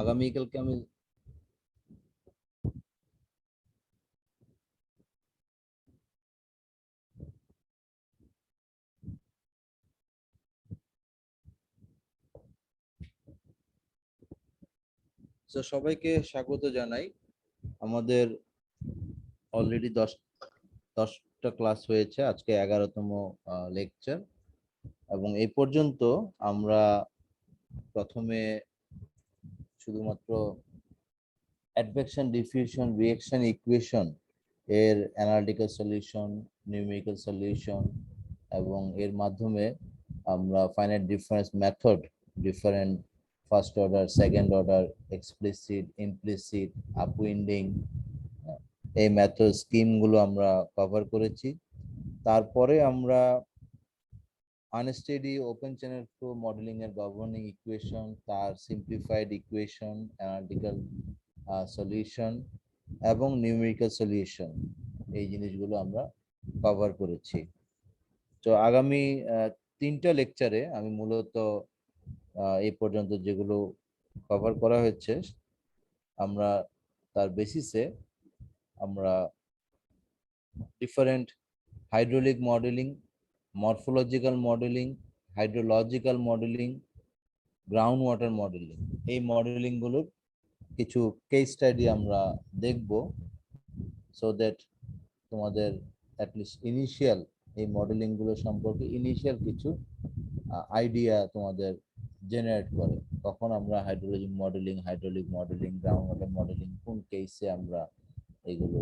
আগামীকালকে আমি সবাইকে স্বাগত জানাই। আমাদের অলরেডি 10টা ক্লাস হয়েছে, আজকে 11তম লেকচার, এবং এই পর্যন্ত আমরা প্রথমে শুধুমাত্র অ্যাডভেকশন, ডিফিউশন, রিঅ্যাকশন, ইকুয়েশন এর অ্যানালিটিক্যাল সলিউশন, নিউমেরিক্যাল সলিউশন, এবং এর মাধ্যমে আমরা finite difference method, different first order, second order, explicit, implicit, upwinding, এই মেথড স্কিমগুলো আমরা কভার করেছি। তারপরে আমরা unsteady open channel flow modeling এর গভর্নিং ইকুয়েশন, তার সিম্পলিফাইড ইকুয়েশন, অ্যানালিটিক্যাল সলিউশন এবং নিউমেরিক্যাল সলিউশন, এই জিনিসগুলো আমরা কভার করেছি। তো আগামী 3টা লেকচারে আমি মূলত এই পর্যন্ত যেগুলো কভার করা হয়েছে আমরা তার বেসিসে আমরা different hydraulic modelling, morphological modelling, hydrological modelling, ground water modelling, এই মডেলিংগুলোর কিছু কেস স্টাডি আমরা দেখব, সো দ্যাট তোমাদের অ্যাটলিস্ট ইনিশিয়াল এই মডেলিংগুলো সম্পর্কে ইনিশিয়াল কিছু আইডিয়া তোমাদের জেনারেট করে। তখন আমরা hydrologic modelling, ground water modelling, কোন কেসে আমরা এগুলো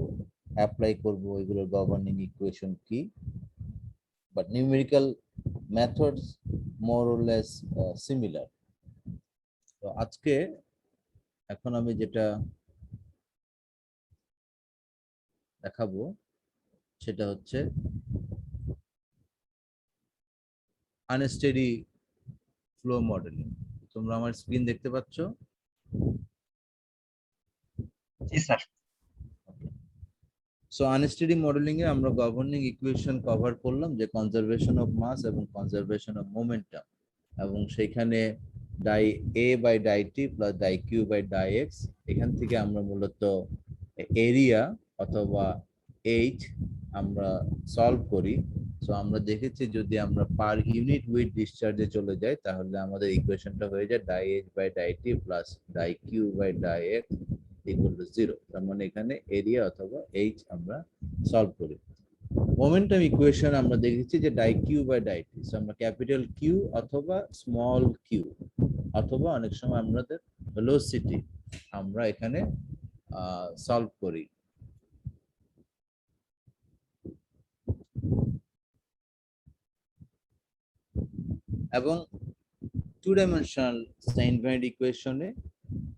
অ্যাপ্লাই করব, এগুলোর গভর্নিং ইকুয়েশন কি, but numerical methods more or less similar. তো আজকে এখন আমি যেটা দেখাবো সেটা হচ্ছে আনস্টেডি ফ্লো মডেলিং। তোমরা আমার স্ক্রিন দেখতে পাচ্ছ? জি স্যার। সো আনস্টেডি মডেলিং এ আমরা গভর্নিং ইকুয়েশন কভার করলাম, যে কনজারভেশন অফ মাস এবং কনজারভেশন অফ মোমেন্টাম, এবং সেখানে die A by die T plus die Q by die X, এখান থেকে আমরা মূলত এরিয়া অথবা এইচ আমরা সলভ করি। সো আমরা দেখেছি যদি আমরা পার ইউনিট ওয়েট ডিসচার্জে চলে যাই তাহলে আমাদের ইকুয়েশনটা হয়ে যায় die H by die T plus die Q by die X equal to 0। তার মানে এখানে এরিয়া অথবা এইচ আমরা সলভ করি। মোমেন্টাম ইকুয়েশন আমরা দেখেছি যে die Q by die T, so আমরা ক্যাপিটাল কিউ অথবা স্মল কিউ অথবা অনেক সময় আমাদের ভেলোসিটি আমরা এখানে সলভ করি। এবং টু ডাইমেনশনাল ইনফাইনাইট ইকুয়েশনে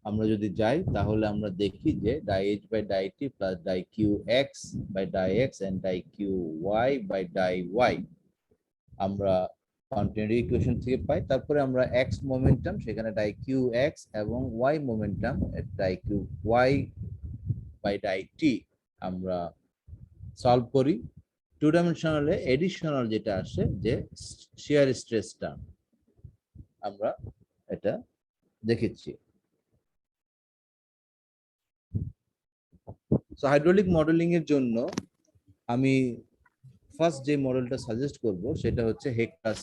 আমরা যদি যাই তাহলে আমরা দেখি যে die H by die T plus die Q X by die X and die Q Y by die Y আমরা কন্টিনিউটি ইকুয়েশন থেকে পাই। তারপরে আমরা এক্স মোমেন্টাম, সেখানে ডাই কিউ এক্স, এবং Y momentum die Q Y by die T আমরা solve করি। Two ডাইমেনশনালে additional যেটা আসে যে শিয়ার স্ট্রেস টার্ম আমরা এটা দেখেছি। সো হাইড্রোলিক মডেলিং এর জন্য আমি ফার্স্ট যে মডেলটা সাজেস্ট করব সেটা হচ্ছে হেক্টাস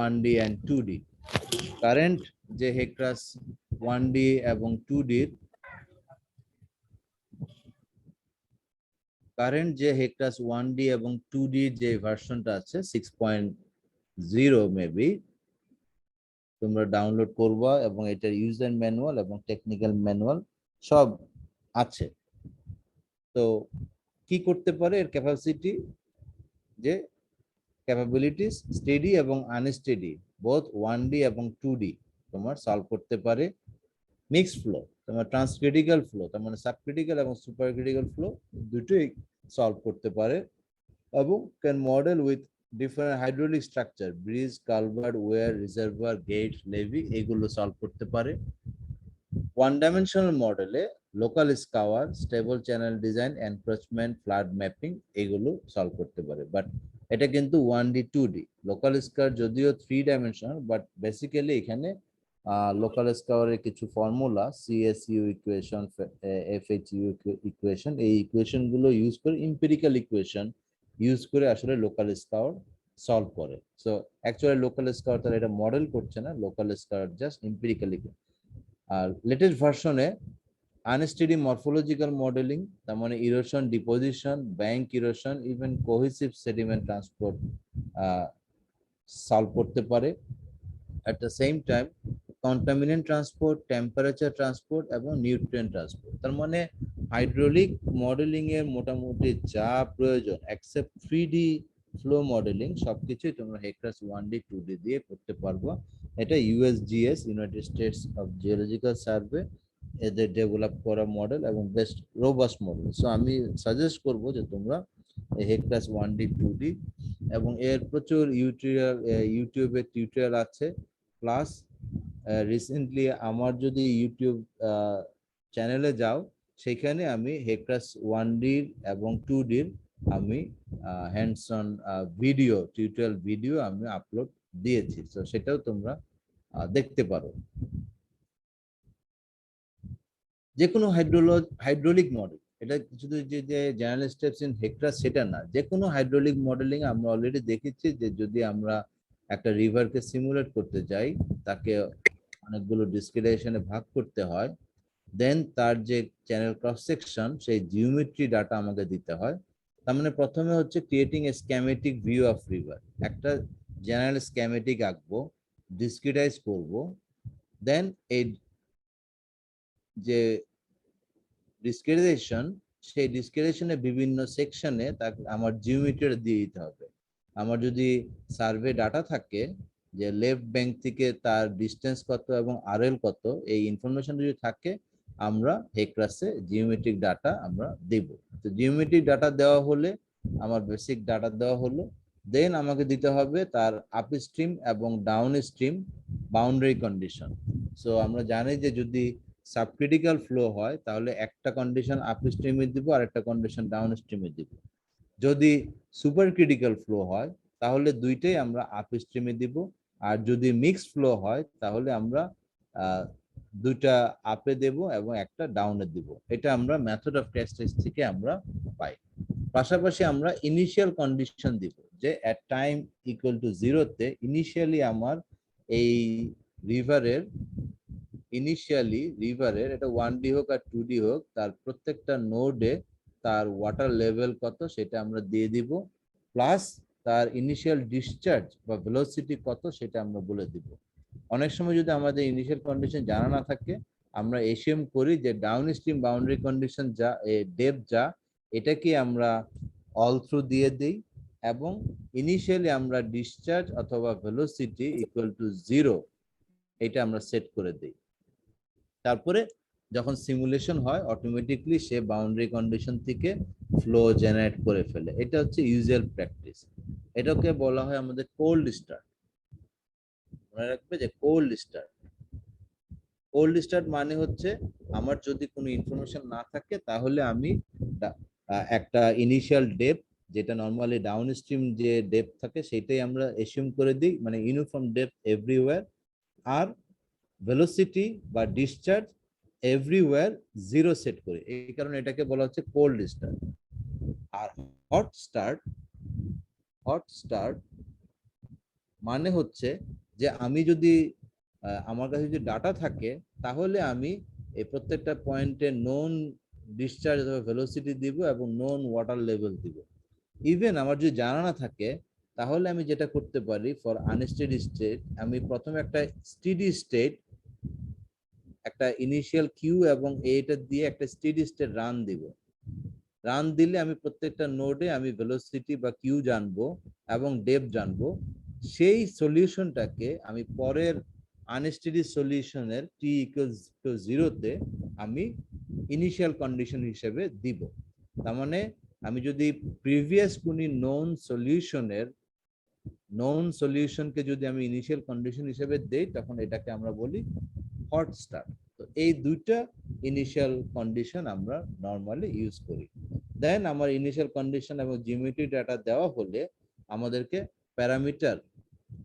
1D এন্ড 2D। কারেন্ট যে হেক্টাস 1D এবং 2D কারেন্ট যে হেক্টাস 1D এবং 2D যে ভার্সনটা আছে 6.0 মেবি, তোমরা ডাউনলোড করবা এবং এটার ইউজার ম্যানুয়াল এবং টেকনিক্যাল ম্যানুয়াল সব আছে। তো কি করতে পারে এর ক্যাপাসিটি, যে ক্যাপাবিলিটিস স্টেডি এবং আনস্টেডি বোথ 1D এবং 2D তোমার সলভ করতে পারে। মিক্সড ফ্লো, তোমার ট্রান্সক্রিটিক্যাল ফ্লো, তার মানে সাবক্রিটিক্যাল এবং সুপার ক্রিটিক্যাল ফ্লো দুটোই সলভ করতে পারে, এবং can model with different hydraulic structure, bridge, culvert, weir, reservoir, gate, levee, এগুলো সলভ করতে পারে। ওয়ান ডাইমেনশনাল মডেলে local scour, stable channel design, encroachment, flood mapping এগুলো সলভ করতে পারে। বাট এটা কিন্তু 1D 2D। লোকাল স্কার যদিও 3 ডাইমেনশনাল, বাট বেসিক্যালি এখানে লোকাল স্কাওয়ারের কিছু ফর্মুলা, সিএসইউ ইকুয়েশন, এফএইচইউ ইকুয়েশন, এই ইকুয়েশন গুলো ইউজ করে, ইম্পিরিক্যাল ইকুয়েশন ইউজ করে আসলে লোকাল স্কাওয়ার সলভ করে। সো অ্যাকচুয়ালি লোকাল স্কাওয়ার তারা এটা মডেল করছে না, লোকাল স্কাওয়ার জাস্ট ইম্পিরিক্যালি। আর লেটেস্ট ভার্সনে আনস্টেডি মরফোলজিক্যাল মডেলিং, তার মানে erosion, deposition, bank erosion, even cohesive sediment transport solve করতে পারে। At the same time contaminant transport, temperature transport এবং নিউট্রিয়েন্ট ট্রান্সপোর্ট, তার মানে হাইড্রোলিক মডেলিং এর মোটামুটি যা প্রয়োজন এক্সেপ্ট 3D ফ্লো মডেলিং সবকিছুই তোমরা হেক্টাস 1D 2D দিয়ে করতে পারবো। এটা USGS, United states of geological survey, এদের ডেভেলপ করা মডেল এবং বেস্ট রোবাস্ট মডেল। সো আমি সাজেস্ট করব যে তোমরা হেক্টাস 1D 2D, এবং এর প্রচুর ইউটিউবে টিউটোরিয়াল আছে। প্লাস রিসেন্টলি আমার যদি ইউটিউব চ্যানেলে যাও, সেখানে আমি হেক্টাস 1D এবং 2D আমি hands on video, tutorial video আমি আপলোড দিয়েছি, তো সেটাও তোমরা দেখতে পারো। যে কোনো হাইড্রোলিক মডেল, এটা শুধু যে জেনারেল স্টেপস ইন হেক্টার সেটা না, যে কোনো হাইড্রোলিক মডেলিং আমরা অলরেডি দেখেছি যে যদি আমরা একটা রিভারকে সিমুলেট করতে যাই, তাকে অনেকগুলো ডিসক্রিটাইজেশনে ভাগ করতে হয়, দেন তার যে চ্যানেল ক্রস সেকশন, সেই জিওমেট্রি ডাটা আমাকে দিতে হয়। তার মানে প্রথমে হচ্ছে creating a schematic view of river, একটা জেনারেল স্ক্যামেটিক আঁকবো, ডিসক্রিটাইজ করব, দেন এই যে ডিসক্রিটাইজেশন, সেই ডিসক্রিটাইজেশনের বিভিন্ন সেকশনে তাকে আমার জিওমেট্রি দিয়ে দিতে হবে। আমার যদি সার্ভে ডাটা থাকে যে লেফট ব্যাংক থেকে তার ডিস্টেন্স কত এবং আরএল কত, এই ইনফরমেশন যদি থাকে, আমরা হেক্টাসে জিওমেট্রিক ডাটা আমরা দেব। তো জিওমেট্রিক ডাটা দেওয়া হলে, আমার বেসিক ডাটা দেওয়া হলো, দেন আমাকে দিতে হবে তার আপস্ট্রিম এবং down stream boundary condition. So আমরা জানি যে যদি সাবক্রিটিক্যাল ফ্লো হয় তাহলে একটা কন্ডিশন আপ স্ট্রিমে দিব আর একটা কন্ডিশন ডাউন স্ট্রিমে দিব। যদি সুপার ক্রিটিক্যাল ফ্লো হয় তাহলে দুইটাই আমরা আপ স্ট্রিমে দিব, আর যদি মিক্স ফ্লো হয় তাহলে আমরা দুইটা আপে দেব এবং একটা ডাউনে দিব। এটা আমরা মেথড অফ টেস্ট থেকে আমরা পাই। পাশাপাশি আমরা ইনিশিয়াল কন্ডিশন দিব যে এট টাইম ইকুয়াল টু 0-তে ইনিশিয়ালি আমার এই রিভারের এটা 1D হোক আর 2D হোক, তার প্রত্যেকটা নোডে তার ওয়াটার লেভেল কত সেটা আমরা দিয়ে দিব, প্লাস তার ইনিশিয়াল ডিসচার্জ বা ভেলোসিটি কত সেটা আমরা বলে দিব। অনেক সময় যদি আমাদের ইনিশিয়াল কন্ডিশন জানা না থাকে, আমরা এসিউম করি যে ডাউন স্ট্রিম বাউন্ডারি কন্ডিশন যা, ডেপথ যা, এটাকে আমরা অল থ্রু দিয়ে দিই, এবং ইনিশিয়ালি আমরা ডিসচার্জ অথবা ভেলোসিটি ইকুয়াল টু 0 এটা আমরা সেট করে দিই। তারপরে যখন সিমুলেশন হয় অটোমেটিকলি সে বাউন্ডারি কন্ডিশন থেকে ফ্লো জেনারেট করে ফেলে। এটা হচ্ছে ইউজুয়াল প্র্যাকটিস। এটাকে বলা হয় আমাদের কোল্ড স্টার্ট। মনে রাখবে যে কোল্ড স্টার্ট মানে হচ্ছে আমার যদি কোনো ইনফরমেশন না থাকে তাহলে আমি একটা ইনিশিয়াল ডেপথ, যেটা নর্মালি ডাউন স্ট্রিম যে ডেপথ থাকে সেটাই আমরা এসিউম করে দিই, মানে ইউনিফর্ম ডেপথ এভরিওয়্যার, আর ভেলোসিটি বা ডিসচার্জ এভরিওয়্যার 0 সেট করে। এই কারণে এটাকে বলা হচ্ছে কোল্ড স্টার্ট। আর হট স্টার্ট মানে হচ্ছে যে আমি যদি আমার কাছে যদি ডাটা থাকে তাহলে আমি এই প্রত্যেকটা পয়েন্টে নোন ডিসচার্জ অথবা ভেলোসিটি দিব এবং নোন ওয়াটার লেভেল দিব। ইভেন আমার যদি জানা না থাকে তাহলে আমি যেটা করতে পারি, ফর আনস্টেডি স্টেট আমি প্রথমে একটা স্টেডি স্টেট, একটা ইনিশিয়াল কিউ এবং এইটা দিয়ে একটা স্টেডি স্টেট রান দিব। রান দিলে আমি প্রত্যেকটা নোডে আমি ভেলোসিটি বা কিউ জানবো এবং ডেপথ জানবো। সেই সলিউশনটাকে আমি পরের আনস্টেডি সলিউশনের টি ইকুয়ালস টু 0-তে আমি ইনিশিয়াল কন্ডিশন হিসেবে দিব। তার মানে আমি যদি প্রিভিয়াস কোনো নোন সলিউশনকে যদি আমি ইনিশিয়াল কন্ডিশন হিসেবে দেই, তখন এটাকে আমরা বলি হট স্টার্ট। তো এই দুইটা ইনিশিয়াল কন্ডিশন আমরা নরমালি ইউজ করি। দেন আমার ইনিশিয়াল কন্ডিশন এবং জিওমেট্রি ডাটা দেওয়া হলে আমাদেরকে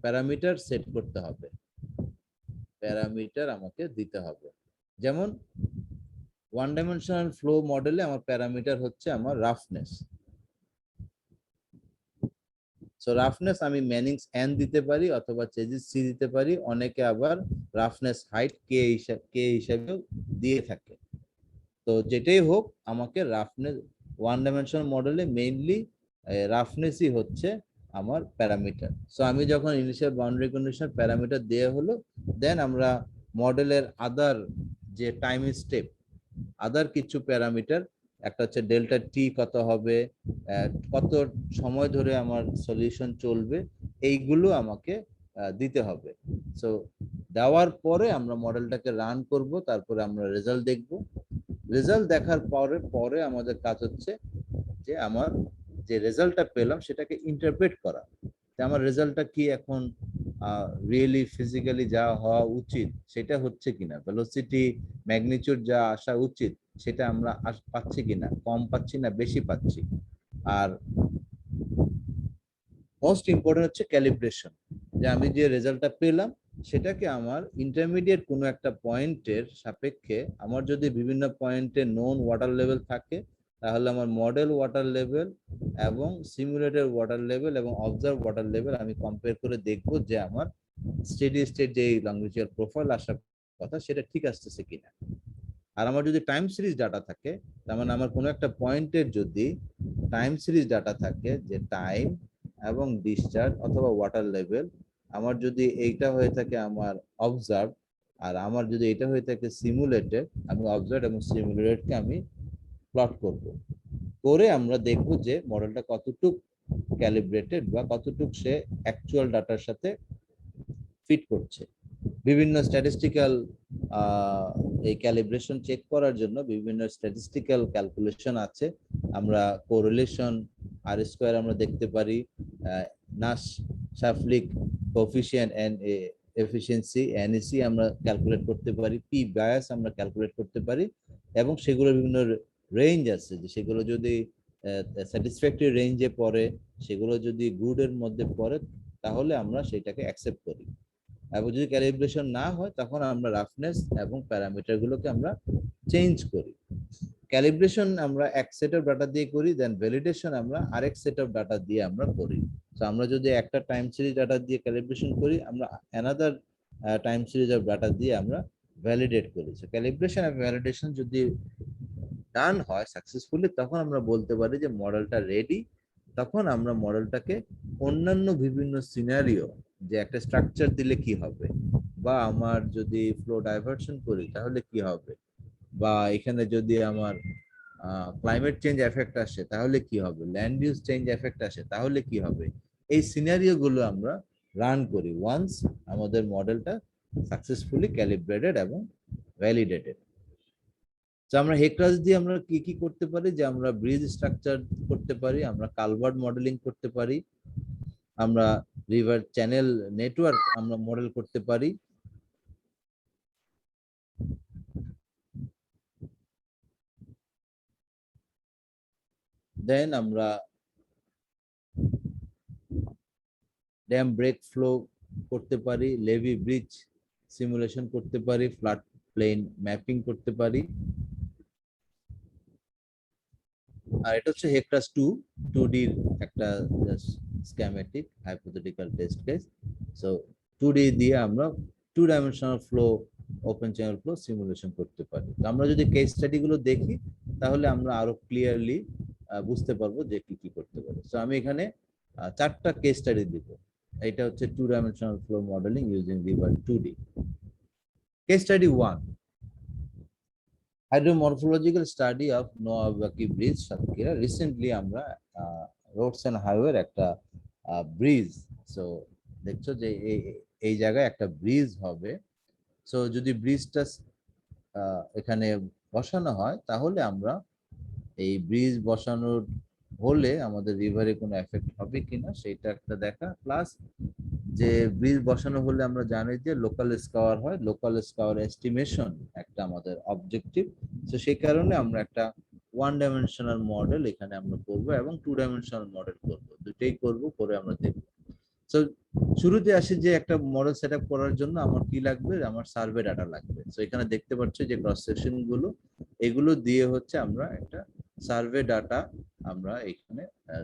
প্যারামিটার সেট করতে হবে। প্যারামিটার আমাকে দিতে হবে। যেমন ওয়ান ডাইমেনশনাল ফ্লো মডেলে আমার প্যারামিটার হচ্ছে আমার রাফনেস। সো রাফনেস আমি ম্যানিংস এন দিতে পারি অথবা চেজিস সি দিতে পারি, অনেকে আবার রাফনেস হাইট কে হিসাবেও দিয়ে থাকে। তো যেটাই হোক, আমাকে রাফনেস ওয়ান ডাইমেনশনাল মডেলে মেইনলি রাফনেসই হচ্ছে আমার প্যারামিটার। সো আমি যখন ইনিশিয়াল বাউন্ডারি কন্ডিশন প্যারামিটার দেওয়া হলো, দেন আমরা মডেলের আদার যে টাইম স্টেপ, আদার কিছু প্যারামিটার, একটা হচ্ছে ডেল্টা টি কত হবে, কত সময় ধরে আমার সলিউশন চলবে, এইগুলো আমাকে দিতে হবে। সো দেওয়ার পরে আমরা মডেলটাকে রান করব, তারপরে আমরা রেজাল্ট দেখব। রেজাল্ট দেখার পরে পরে আমাদের কাজ হচ্ছে যে আমার যে রেজাল্টটা পেলাম সেটাকে ইন্টারপ্রেট করা, যে আমার রেজাল্টটা কি এখন রিয়েলি ফিজিক্যালি যা হওয়া উচিত সেটা হচ্ছে কিনা, ভেলোসিটি ম্যাগনিটিউড যা আসা উচিত সেটা আমরা পাচ্ছি কিনা, কম পাচ্ছি না বেশি পাচ্ছি। আর মোস্ট ইম্পর্টেন্ট হচ্ছে ক্যালিব্রেশন, যে আমি যে রেজাল্টটা পেলাম সেটাকে আমার ইন্টারমিডিয়েট কোনো একটা পয়েন্টের সাপেক্ষে, আমার যদি বিভিন্ন পয়েন্টে নোন ওয়াটার লেভেল থাকে, তাহলে আমার মডেল ওয়াটার লেভেল এবং সিমুলেটেড ওয়াটার লেভেল এবং অবজার্ভ ওয়াটার লেভেল আমি কম্পেয়ার করে দেখবো যে আমার স্টেডি স্টেট যে লংজিচুয়াল প্রোফাইল আসার কথা সেটা ঠিক আসতেছে কিনা। আর আমার যদি টাইম সিরিজ ডাটা থাকে, তার মানে আমার কোনো একটা পয়েন্টের যদি টাইম সিরিজ ডাটা থাকে, যে টাইম এবং ডিসচার্জ অথবা ওয়াটার লেভেল, আমার যদি এইটা হয়ে থাকে আমার অবজার্ভ, আর আমার যদি এটা হয়ে থাকে সিমুলেটেড, আমি অবজার্ভ এবং সিমুলেটেডকে আমি প্লট করব, করে আমরা দেখব যে মডেলটা কতটুক ক্যালিব্রেটেড বা কতটুক সে অ্যাকচুয়াল ডাটার সাথে ফিট করছে। বিভিন্ন স্ট্যাটিস্টিক্যাল এই ক্যালিব্রেশন চেক করার জন্য বিভিন্ন স্ট্যাটিস্টিক্যাল ক্যালকুলেশন আছে। আমরা কোরিলেশন আর স্কয়ার আমরা দেখতে পারি, নাশ শাফলিক কোএফিশিয়েন্ট এন্ড এফিশিয়েন্সি এনইসি আমরা ক্যালকুলেট করতে পারি, পি বায়াস আমরা ক্যালকুলেট করতে পারি, এবং সেগুলোর বিভিন্ন রেঞ্জ আছে, যে সেগুলো যদি স্যাটিসফ্যাক্টরি রেঞ্জে পড়ে, সেগুলো যদি গুড এর মধ্যে পড়ে, তাহলে আমরা সেটাকে অ্যাকসেপ্ট করি। এবং যদি ক্যালিব্রেশন না হয় তখন আমরা রাফনেস এবং প্যারামিটার গুলোকে আমরা চেঞ্জ করি। ক্যালিব্রেশন আমরা এক সেট অফ ডাটা দিয়ে করি, দেন ভ্যালিডেশন আমরা আরেক সেট অফ ডাটা দিয়ে আমরা করি। তো আমরা যদি একটা টাইম সিরিজ ডাটা দিয়ে ক্যালিব্রেশন করি, আমরা another time series of data দিয়ে আমরা ভ্যালিডেট করি। সো ক্যালিব্রেশন এবং ভ্যালিডেশন যদি ডান হয় সাকসেসফুলি, তখন আমরা বলতে পারি যে মডেলটা রেডি। তখন আমরা মডেলটাকে অন্যান্য বিভিন্ন সিনারিও, যে একটা স্ট্রাকচার দিলে কি হবে, বা আমার যদি ফ্লো ডাইভারশন করি তাহলে কি হবে, বা এখানে যদি আমার ক্লাইমেট চেঞ্জ এফেক্ট আসে তাহলে কি হবে, ল্যান্ড ইউজ চেঞ্জ এফেক্ট আসে তাহলে কি হবে, এই সিনারিও গুলো আমরা রান করি ওয়ান্স আমাদের মডেলটা সাকসেসফুলি ক্যালিব্রেটেড এবং ভ্যালিডেটেড। তো আমরা হেক্রাস দিয়ে আমরা কি কি করতে পারি, যে আমরা ব্রিজ স্ট্রাকচার করতে পারি, আমরা কালভার্ট মডেলিং করতে পারি, আমরা রিভার চ্যানেল নেটওয়ার্ক আমরা মডেল করতে পারি, দেন আমরা ড্যাম ব্রেক ফ্লো করতে পারি, লেভি ব্রিজ সিমুলেশন করতে পারি, ফ্লাড প্লেন ম্যাপিং করতে পারি। আর এটা হচ্ছে হেক্টাস 2D একটা schematic hypothetical test case. So 2D দিয়ে আমরা 2 dimensional flow open channel flow simulation করতে পারি। তো আমরা যদি কেস স্টাডি গুলো দেখি তাহলে আমরা আরো ক্লিয়ারলি বুঝতে পারবো যে কি কি করতে পারি। সো আমি এখানে 4টা কেস স্টাডি দিব। এটা হচ্ছে 2 dimensional flow modeling using river 2D। Case study 1, hydromorphological study of Nowabeki bridge Satkhira. Recently আমরা রোডস এন্ড হাইওয়ের একটা ব্রিজ, সো দেখছো যে এই জায়গায় একটা ব্রিজ হবে। সো যদি ব্রিজটা এখানে বসানো হয় তাহলে আমরা এই ব্রিজ বসানোর হলে আমাদের রিভারে কোনো এফেক্ট হবে কিনা সেটা একটা দেখা, প্লাস যে ব্রিজ বসানো হলে আমরা জানি যে লোকাল স্কাওয়ার হয়, লোকাল স্কাওয়ার এস্টিমেশন একটা আমাদের অবজেক্টিভ। তো সেই কারণে আমরা একটা 1 ডাইমেনশনাল মডেল এখানে আমরা করব এবং 2 ডাইমেনশনাল মডেল করব, দুটেই করব, করে আমরা দেখব। সো শুরুতে আসি যে একটা মডেল সেট আপ করার জন্য আমার কি লাগবে, আমার সার্ভে ডাটা লাগবে। তো এখানে দেখতে পাচ্ছ যে ক্রস সেকশন গুলো, এগুলো দিয়ে হচ্ছে আমরা একটা সার্ভে ডাটা আমরা এখানে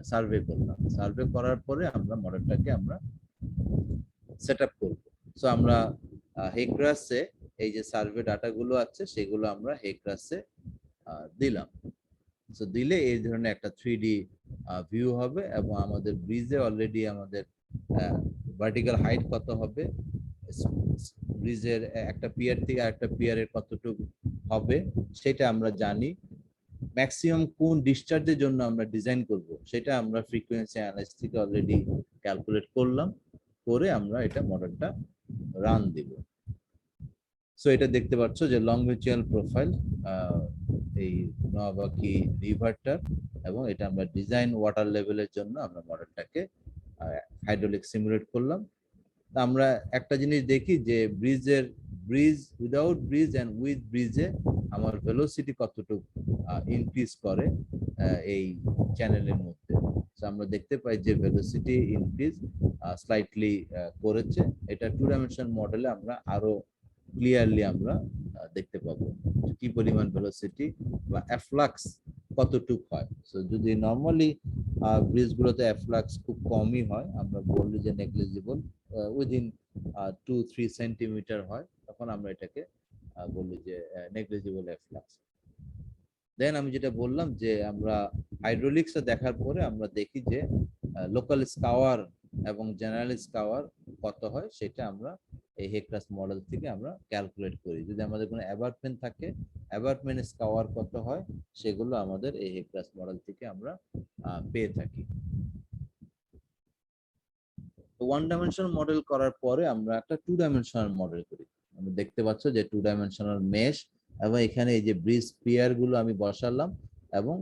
সার্ভে করলাম। সার্ভে করার পরে আমরা মডেলটাকে আমরা সেট আপ করবো। সো আমরা হেক্রাসে এই যে সার্ভে ডাটা গুলো আছে সেগুলো আমরা হেক্রাসে দিলাম। সো দিলে এই ধরনের একটা 3D ভিউ হবে, এবং আমাদের ব্রিজে অলরেডি আমাদের ভার্টিক্যাল হাইট কত হবে, ব্রিজের একটা পিয়ার থেকে আরেকটা পিয়ারের কতটুকু হবে সেটা আমরা জানি। ম্যাক্সিমাম কোন ডিসচার্জের জন্য আমরা ডিজাইন করব সেটা আমরা ফ্রিকোয়েন্সি অ্যানালাইসিস থেকে অলরেডি ক্যালকুলেট করলাম, করে আমরা এটা মডেলটা রান দিব। সো এটা দেখতে পাচ্ছ যে লং মিউচুয়াল প্রোফাইল, এই নোয়াবাকি রিভারটা, এবং এটা আমরা ডিজাইন ওয়াটার লেভেলের জন্য আমরা মডেলটাকে হাইড্রোলিক সিমুলেট করলাম। আমরা একটা জিনিস দেখি যে bridge without bridge and with ব্রিজে আমার ভেলোসিটি কতটুকু ইনক্রিজ করে এই চ্যানেলের মধ্যে। আমরা দেখতে পাই যে ভেলোসিটি ইনক্রিজ স্লাইটলি করেছে। এটা 2 ডাইমেনশন মডেলে আমরা আরো ক্লিয়ারলি আমরা দেখতে পাবো কি পরিমাণ ভেলোসিটি বা অ্যাফ্লাক্স কতটুক হয়। সো যদি নরমালি ব্রিজ গুলোতে অ্যাফ্লাক্স খুব কমই হয়, আমরা বলি যে নেগলিজিবল, উইদিন 2-3 সেন্টিমিটার হয়, তখন আমরা এটাকে বলি যে নেগলিজিবল অ্যাফ্লাক্স। দেন আমি যেটা বললাম যে আমরা হাইড্রোলিক্স দেখার পরে আমরা দেখি যে লোকাল স্কাওয়ার এবং জেনারেল স্কাওয়ার কত হয় সেটা আমরা এই হেক্রাস মডেল থেকে আমরা ক্যালকুলেট করি। যদি আমাদের কোনো অ্যাবার্টমেন্ট থাকে, অ্যাবার্টমেন্ট স্কাওয়ার কত হয় সেগুলো আমাদের এই হেক্রাস মডেল থেকে আমরা পেয়ে থাকি। তো 1 ডাইমেনশনাল মডেল করার পরে আমরা একটা 2 ডাইমেনশনাল মডেল করি। আমরা দেখতে পাচ্ছ যে 2 ডাইমেনশনাল মেশ, এবং এখানে এই যে ব্রিজ পিয়ার গুলো আমি বসালাম, এবং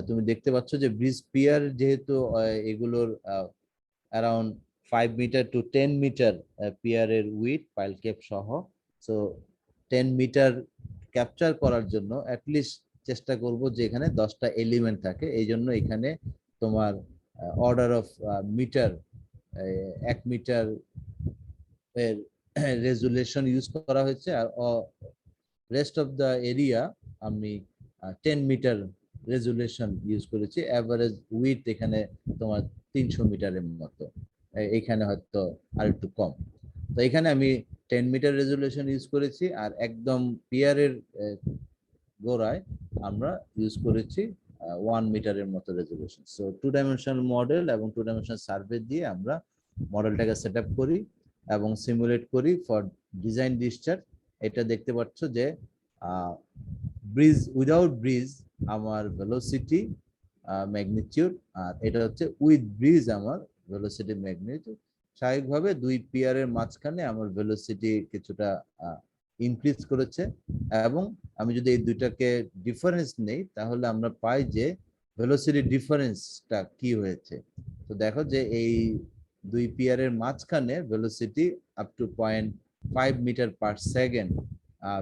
তুমি দেখতে পাচ্ছ যে ব্রিজ পিয়ার যেহেতু এগুলোর অ্যারাউন্ড 5 মিটার টু 10 মিটার পিয়ারের উইথ পাইল কেপ সহ। সো 10 মিটার ক্যাপচার করার জন্য অ্যাটলিস্ট চেষ্টা করব যে এখানে 10টা এলিমেন্ট থাকে। এই জন্য এখানে তোমার অর্ডার অফ মিটার 1 মিটার এর রেজুলেশন ইউজ করা হয়েছে, আর রেস্ট অফ দ্য এরিয়া আমি 10 মিটার রেজুলেশন ইউজ করেছি। অ্যাভারেজ উইথ এখানে তোমার 300 মিটারের মতো, এখানে হয়তো আর একটু কম। তো এখানে আমি 10 মিটার রেজুলেশন ইউজ করেছি, আর একদম পিয়ারের গোড়ায় আমরা ইউজ করেছি 1 মিটারের মতো রেজুলেশন। সো 2 ডাইমেনশনাল মডেল এবং 2 ডাইমেনশনাল সার্ভে দিয়ে আমরা মডেলটাকে সেট আপ করি এবং সিমুলেট করি ফর ডিজাইন ডিসচার্জ। এটা দেখতে পাচ্ছ যে ব্রিজ উইদাউট ব্রিজ আমার ভেলোসিটি ম্যাগনিটিউড, আর এটা হচ্ছে উইথ ব্রিজ আমার ভেলোসিটি ম্যাগনিটিউড। স্বাভাবিকভাবে দুই পিয়ারের মাঝখানে আমার ভেলোসিটি কিছুটা ইনক্রিজ করেছে, এবং আমি যদি এই দুইটাকে ডিফারেন্স নেই তাহলে আমরা পাই যে ভেলোসিটি ডিফারেন্সটা কি হয়েছে। তো দেখো যে এই দুই পিয়ারের মাঝখানে velocity up to 0.5 metre per second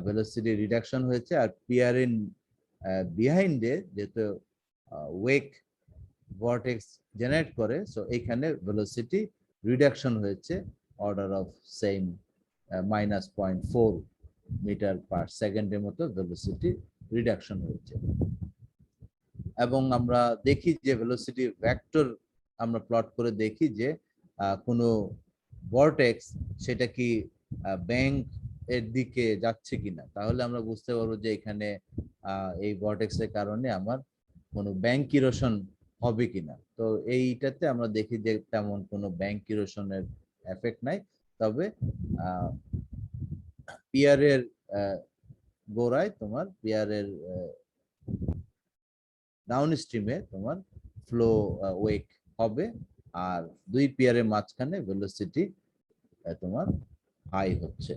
velocity reduction হয়েছে, আর পিয়ারের বিহাইন্ডে যেহেতু ওয়েক ভর্টেক্স জেনারেট করে, সো এখানে ভেলোসিটি রিডাকশন হয়েছে order of same -0.4 metre per সেকেন্ডের মতো ভেলোসিটি রিডাকশন হয়েছে। এবং আমরা দেখি যে ভেলোসিটি ভেক্টর আমরা প্লট করে দেখি যে কোনো ভর্টেক্স সেটা কি ব্যাংক এর দিকে যাচ্ছে কিনা, তাহলে আমরা বুঝতে পারবো যে এখানে এই ভর্টেক্সের কারণে আমার কোনো ব্যাংক ইরোশন হবে কিনা। তো এইটাতে আমরা দেখি যে তেমন কোনো ব্যাংক ইরোশনের এফেক্ট নাই, তবে পিয়ারের গোড়ায় তোমার পিয়ারের ডাউন স্ট্রিমে তোমার ফ্লো ওয়েক হবে, আর দুই পিয়ারের মাঝখানে ভেলোসিটি তোমার হাই হচ্ছে।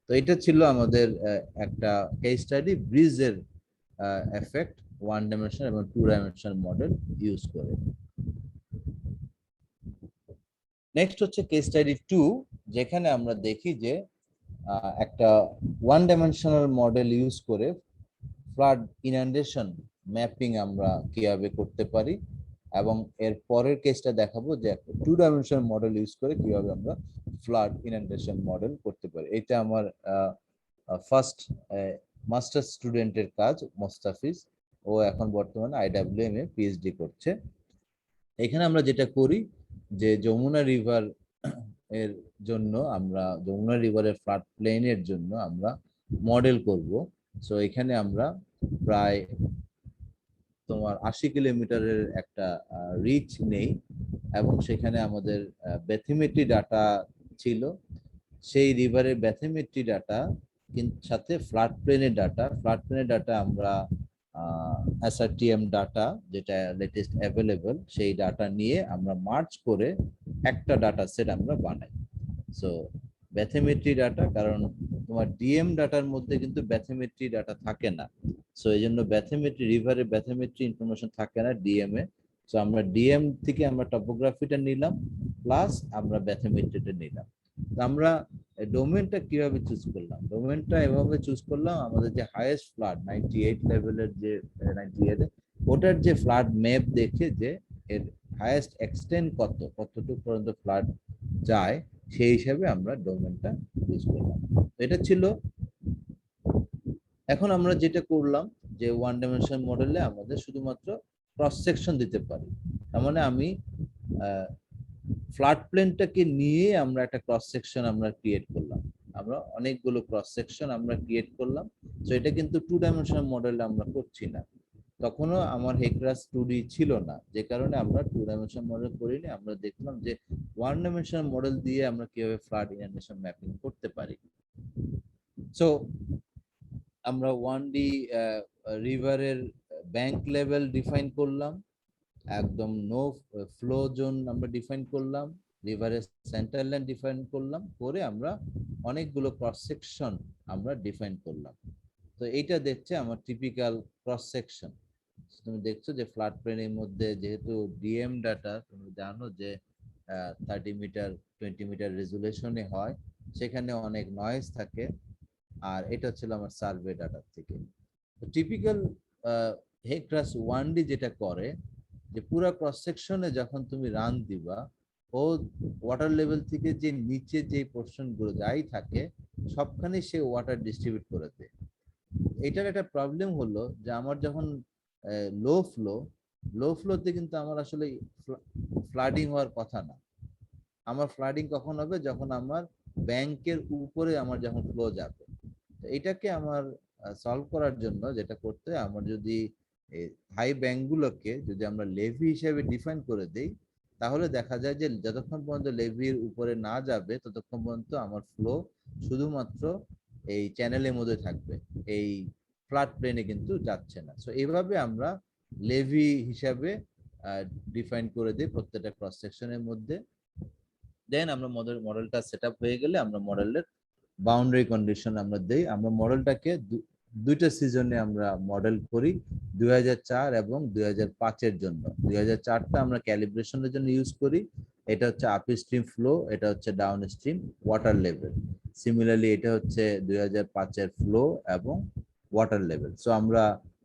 তো এটা ছিল আমাদের একটা কেস স্টাডি ব্রিজের এফেক্ট 1 ডাইমেনশন এবং 2 ডাইমেনশন মডেল ইউজ করে। নেক্সট হচ্ছে কেস স্টাডি 2, যেখানে আমরা দেখি যে একটা 1 ডাইমেনশনাল মডেল ইউজ করে ফ্লাড ইনান্ডেশন ম্যাপিং আমরা কিভাবে করতে পারি। এবং এর পরের কেসটা দেখাবো যে একটা 2 ডাইমেনশনাল মডেল ইউজ করে কিভাবে আমরা ফ্লাড ইনান্ডেশন মডেল করতে পারি। এটা আমার ফার্স্ট মাস্টার স্টুডেন্টের কাজ, মোস্তাফিজ। ও এখন বর্তমানে IWM এ পিএইচডি করছে। এখানে আমরা যেটা করি যে যমুনা রিভার এর জন্য আমরা যমুনা রিভারের ফ্লাড প্লেনের জন্য আমরা মডেল করব। সো এখানে আমরা প্রায় তোমার 80 কিলোমিটারের একটা রিচ নেই এবং সেখানে আমাদের ব্যাথিমেট্রি ডাটা ছিল। সেই রিভারের ব্যাথিমেট্রি ডাটা সাথে ফ্লাড প্লেনের ডাটা আমরা SRTM ডাটা যেটা লেটেস্ট অ্যাভেলেবল, সেই ডাটা নিয়ে আমরা মার্চ করে একটা ডাটা সেট আমরা বানাই। সো ব্যাথিমেট্রি ডাটা, কারণ তোমার ডিএম ডাটার মধ্যে কিন্তু ব্যাথিমেট্রি ডাটা থাকে না। সো এই জন্য ব্যাথিমেট্রি রিভারের ব্যাথিমেট্রি ইনফরমেশন থাকে না ডিএম এ। সো আমরা ডিএম থেকে আমরা টপোগ্রাফিটা নিলাম প্লাস আমরা ব্যাথিমেট্রিটা নিলাম। তো আমরা ডোমেনটা কিভাবে চুজ করলাম? ডোমেনটা এভাবে চুজ করলাম, আমাদের যে হাইয়েস্ট ফ্লাড 98 লেভেলের যে 98 ওটার যে ফ্লাড ম্যাপ দেখে যে এর হাইয়েস্ট এক্সটেন্ট কতটুকু পর্যন্ত ফ্লাড যায় সেই হিসাবে আমরা ডোমেনটা ইউজ করলাম। এটা ছিল। এখন আমরা যেটা করলাম যে 1 ডাইমেনশনাল মডেলে আমাদের শুধুমাত্র ক্রস সেকশন দিতে পারি। তার মানে আমি ফ্ল্যাট প্লেনটাকে নিয়ে আমরা একটা ক্রস সেকশন আমরা ক্রিয়েট করলাম। আমরা অনেকগুলো ক্রস সেকশন আমরা ক্রিয়েট করলাম। তো এটা কিন্তু 2 ডাইমেনশনাল মডেলে আমরা করছি না। তখনও আমার হেক্রাস 2D ছিল না, যে কারণে আমরা 2 ডাইমেনশনাল মডেল করিনি। আমরা দেখলাম যে 1 ডাইমেনশনাল মডেল দিয়ে আমরা কিভাবে ফ্লাড ইনান্ডেশন ম্যাপিং করতে পারি। সো আমরা 1D রিভারের ব্যাংক লেভেল ডিফাইন করলাম, একদম নো ফ্লো জোন আমরা ডিফাইন করলাম, রিভারের সেন্টার লাইন ডিফাইন করলাম, করে আমরা অনেকগুলো ক্রস সেকশন আমরা ডিফাইন করলাম। তো এইটা দেখছে আমার টিপিক্যাল ক্রস সেকশন। তুমি দেখছো যে ফ্লাড প্লেনের মধ্যে যেহেতু ডিএম ডাটা তুমি জানো যে 30 মিটার 20 মিটার রেজুলেশনে হয়, সেখানে অনেক নয়েজ থাকে। আর এটা ছিল আমার সার্ভে ডাটা থেকে। টিপিক্যাল হেক্রাস 1D যেটা করে যে পুরো ক্রস সেকশনে যখন তুমি রান দিবা, ও ওয়াটার লেভেল থেকে যে নিচে যে পোর্শন গুলো যাই থাকে সবখানে সে ওয়াটার ডিস্ট্রিবিউট করে দেয়। এটার একটা প্রবলেম হলো যে আমার যখন লো ফ্লোতে কিন্তু আমার আসলে ফ্লাডিং হওয়ার কথা না। আমার ফ্লাডিং কখন হবে? যখন আমার ব্যাংকের উপরে আমার যখন ফ্লো যাবে। এটাকে আমার সলভ করার জন্য যেটা করতে, আমার যদি হাই ব্যাংকগুলোকে যদি আমরা লেভি হিসেবে ডিফাইন করে দেই, তাহলে দেখা যায় যে যতক্ষণ পর্যন্ত লেভির উপরে না যাবে ততক্ষণ পর্যন্ত আমার ফ্লো শুধুমাত্র এই চ্যানেলের মধ্যে থাকবে, এই ফ্ল্যাট প্লেনে কিন্তু যাচ্ছে না। সো এইভাবে আমরা লেভি হিসাবে ডিফাইন করে দিই প্রত্যেকটা ক্রস সেকশনের মধ্যে। দেন আমরা মডেলটা সেট আপ হয়ে গেলে আমরা মডেলের বাউন্ডারি কন্ডিশন আমরা দেই। আমরা মডেলটাকে দুইটা সিজনে আমরা মডেল করি, 2004 এবং 2005-এর জন্য। 2004টা আমরা ক্যালিব্রেশনের জন্য ইউজ করি, এটা হচ্ছে আপ স্ট্রিম ফ্লো, এটা হচ্ছে down stream water level. Similarly এটা হচ্ছে 2005-এর ফ্লো এবং ওয়াটার লেভেল। সো আমরা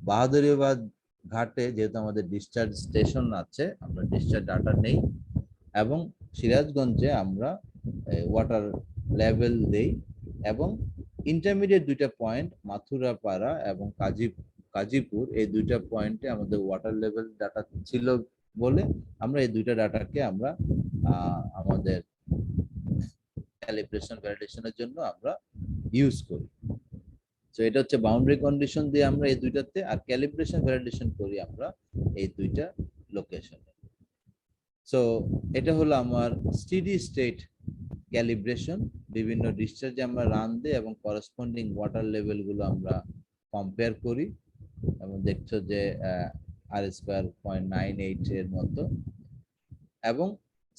বাহাদুরিয়াবাদ ঘাটে যেহেতু আমাদের ডিসচার্জ স্টেশন আছে, আমরা ডিসচার্জ ডাটা নেই, এবং সিরাজগঞ্জে আমরা ওয়াটার লেভেল দেই। এবং ইন্টারমিডিয়েট দুইটা পয়েন্ট মাথুরাপাড়া এবং কাজীপুর, এই দুইটা পয়েন্টে আমাদের ওয়াটার লেভেল ডাটা ছিল বলে আমরা এই দুইটা ডাটাকে আমরা আমাদের ক্যালিব্রেশন ভ্যালিডেশনের জন্য আমরা ইউজ করি। তো এটা হচ্ছে বাউন্ডারি কন্ডিশন দিয়ে আমরা এই দুইটাতে, আর ক্যালিব্রেশন ভ্যালিডেশন করি আমরা এই দুইটা লোকেশনে। সো এটা হলো আমার স্টেডি স্টেট ক্যালিব্রেশন। বিভিন্ন ডিসচার্জে আমরা রান দিই এবং করেসপন্ডিং ওয়াটার লেভেলগুলো আমরা কম্পেয়ার করি, এবং দেখছো যে R² 0.98 এর মতো। এবং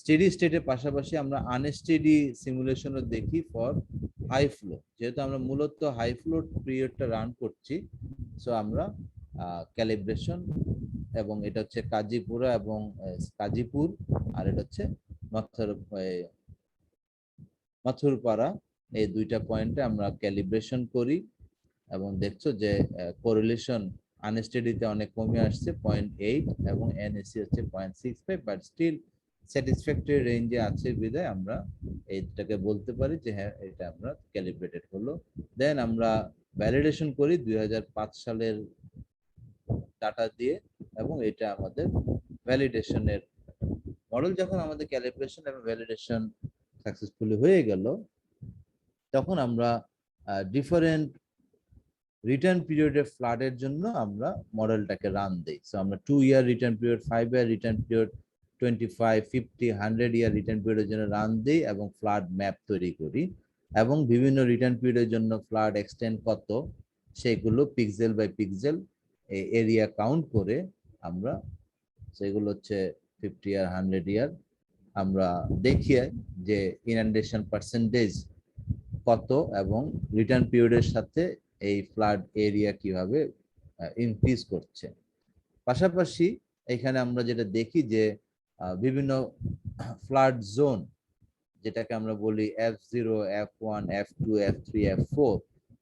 স্টেডি স্টেটের পাশাপাশি আমরা আনস্টেডি সিমুলেশনও দেখি ফর হাই ফ্লো, যেহেতু আমরা মূলত হাই ফ্লো পিরিয়ডটা রান করছি। সো আমরা ক্যালিব্রেশন, এবং এটা হচ্ছে কাজীপুরা এবং কাজীপুর, আর এটা হচ্ছে মাথুরপাড়া, এই দুইটা পয়েন্টে আমরা ক্যালিব্রেশন করি। এবং দেখছো যে কোরিলেশন আনস্টেডিতে অনেক কমে আসছে 0.8 এবং এনএসসি হচ্ছে 0.65, বাট স্টিল স্যাটিসফ্যাক্টরি রেঞ্জে আছে বিধায় আমরা এইটাকে বলতে পারি যে হ্যাঁ এটা আমরা ক্যালিব্রেটেড হলো। দেন আমরা ভ্যালিডেশন করি 2005 সালের ডাটা দিয়ে, এবং এটা আমাদের ভ্যালিডেশনের মডেল। যখন আমাদের ক্যালিব্রেশন এবং ভ্যালিডেশন সাকসেসফুলি হয়ে গেল, তখন আমরা ডিফারেন্ট রিটার্ন পিরিয়ডের ফ্লাডের জন্য আমরা মডেলটাকে রান দিই। সো আমরা 2 ইয়ার রিটার্ন পিরিয়ড, 5 ইয়ার রিটার্ন পিরিয়ড, 25, 50, 100 ইয়ার রিটার্ন পিরিয়ডের জন্য রান দিই এবং ফ্লাড ম্যাপ তৈরি করি, এবং বিভিন্ন রিটার্ন পিরিয়ডের জন্য ফ্লাড এক্সটেন্ড কত সেগুলো pixel by pixel area count করে আমরা, সেগুলো হচ্ছে 50 ইয়ার, 100 ইয়ার, আমরা দেখিয়ে যে ইনান্ডেশন পার্সেন্টেজ কত এবং রিটার্ন পিরিয়ডের সাথে এই ফ্লাড এরিয়া কিভাবে ইনক্রিজ করছে। পাশাপাশি এখানে আমরা যেটা দেখি যে বিভিন্ন ফ্লাড জোন, যেটাকে আমরা বলি F0, F1, F2, F3, F4,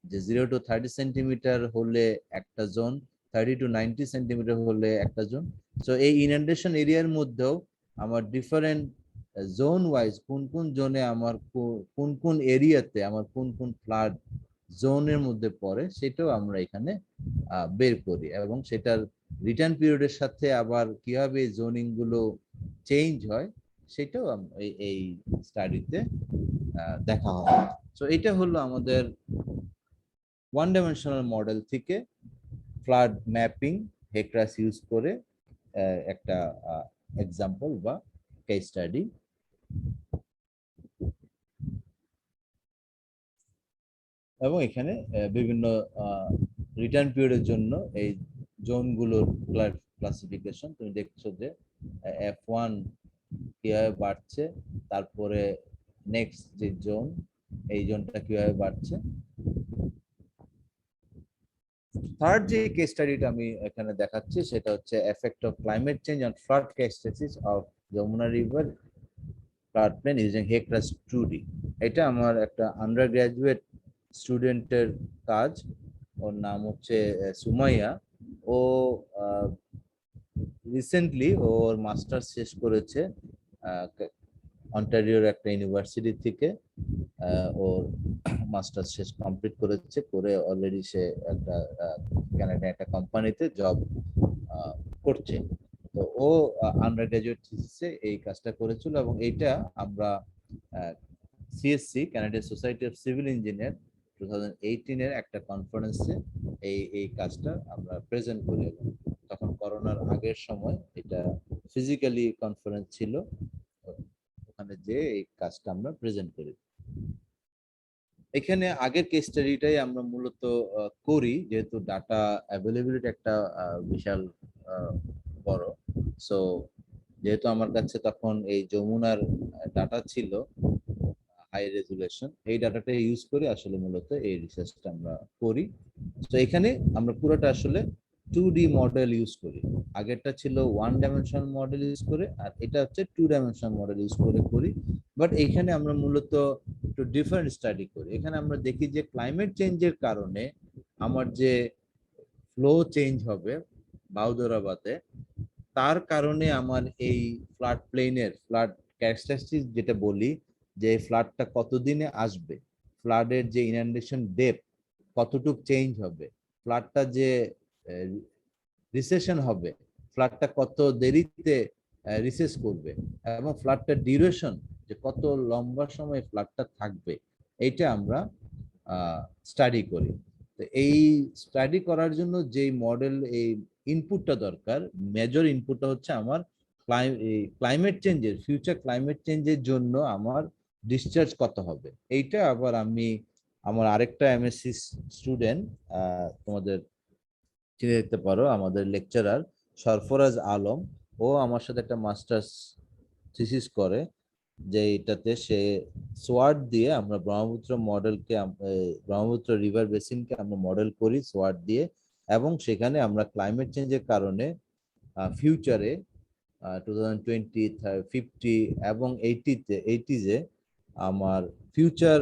যে 0 to 30 সেন্টিমিটার হলে একটা জোন, 30 to 90 সেন্টিমিটার হলে একটা জোন। সো এই ইনান্ডেশন এরিয়ার মধ্যেও আমার ডিফারেন্ট জোন ওয়াইজ কোন কোন জোনে আমার কোন কোন এরিয়াতে আমার কোন কোন ফ্লাড জোনের মধ্যে পড়ে সেটাও আমরা এখানে বের করি, এবং সেটার রিটার্ন পিরিয়ডের সাথে আবার কিভাবে জোনিং গুলো চেঞ্জ হয় সেটাও এই স্টাডিতে দেখা হয়। সো এটা হলো আমাদের ওয়ান ডাইমেনশনাল মডেল থেকে ফ্লাড ম্যাপিং হেক্রাস ইউজ করে একটা এক্সাম্পল বা কেস স্টাডি। এবং এখানে বিভিন্ন রিটার্ন পিরিয়ডের জন্য এই জোনগুলোর ক্লাসিফিকেশন তুমি দেখছো যে F1 কিভাবে বাড়ছে, তারপরে নেক্সট যে জোন, এই জোনটা কিভাবে বাড়ছে। থার্ড যে কেস স্টাডিটা আমি এখানে দেখাচ্ছি সেটা হচ্ছে effect of climate change on flood catastrophes of Jamuna river flood plain using HEC RAS 2D। এটা আমার একটা আন্ডার গ্রাজুয়েট স্টুডেন্টের কাজ, ওর নাম হচ্ছে সুমাইয়া। ও রিসেন্টলি ওর মাস্টার্স শেষ করেছে অন্টারিওর একটা ইউনিভার্সিটি থেকে। ওর মাস্টার্স শেষ কমপ্লিট করেছে, করে অলরেডি সে একটা কানাডা একটা কোম্পানিতে জব করছে। তো ও আন্ডার গ্রাজুয়েট থিসিসে এই কাজটা করেছিল, এবং এইটা আমরা CSC Canadian society of civil engineer 2018 এর একটা কনফারেন্সে এই কাজটা আমরা প্রেজেন্ট করি। তখন করোনার আগের সময় এটা ফিজিক্যালি কনফারেন্স ছিল, ওখানে যে এই কাজটা আমরা প্রেজেন্ট করি। এখানে আগের কেস স্টাডিটাই আমরা মূলত করি, যেহেতু ডাটা অ্যাভেলেবিলিটি একটা বিশাল বড়। সো যেহেতু আমার কাছে তখন এই যমুনার ডাটা ছিল হাই রেজুলেশন, এই ডাটাটা ইউজ করে আসলে মূলত এই রিসার্চটা আমরা করি। তো এখানে আমরা পুরোটা আসলে 2D মডেল ইউজ করি। আগেরটা ছিল ওয়ান ডাইমেনশনাল মডেল ইউজ করে, আর এটা হচ্ছে 2 ডাইমেনশনাল মডেল ইউজ করে করি। বাট এখানে আমরা মূলত একটু ডিফারেন্ট স্টাডি করি। এখানে আমরা দেখি যে ক্লাইমেট চেঞ্জের কারণে আমার যে ফ্লো চেঞ্জ হবে বাউদরাবাদে, তার কারণে আমার এই ফ্লাড প্লেনের ফ্লাড ক্যারেক্টারিস্টিক্স যেটা বলি, যে ফ্লাডটা কতদিনে আসবে, ফ্লাডের যে ইনান্ডেশন ডেপথ কতটুক চেঞ্জ হবে, ফ্লাডটা যে রিসেশন হবে, ফ্লাডটা কত দেরিতে রিসেস করবে, এবং ফ্লাডটার ডিউরেশন যে কত লম্বা সময় ফ্লাডটা থাকবে, এইটা আমরা স্টাডি করি। তো এই স্টাডি করার জন্য যেই মডেল এই ইনপুটটা দরকার, মেজর ইনপুটটা হচ্ছে আমার ক্লাইমেট চেঞ্জের, ফিউচার ক্লাইমেট চেঞ্জের জন্য আমার ডিসচার্জ কত হবে। এইটা আবার আমি আমার আরেকটা এমএসসি স্টুডেন্ট, তোমাদের চিনে দেখতে পারো, আমাদের লেকচারার সরফরাজ আলম, ও আমার সাথে একটা মাস্টার্স থিসিস করে, যে এটাতে সে সোয়াট দিয়ে আমরা ব্রহ্মপুত্র মডেলকে, ব্রহ্মপুত্র রিভার বেসিনকে আমরা মডেল করি সোয়াট দিয়ে, এবং সেখানে আমরা ক্লাইমেট চেঞ্জের কারণে ফিউচারে 2020, 50 এবং 80-এ আমার ফিউচার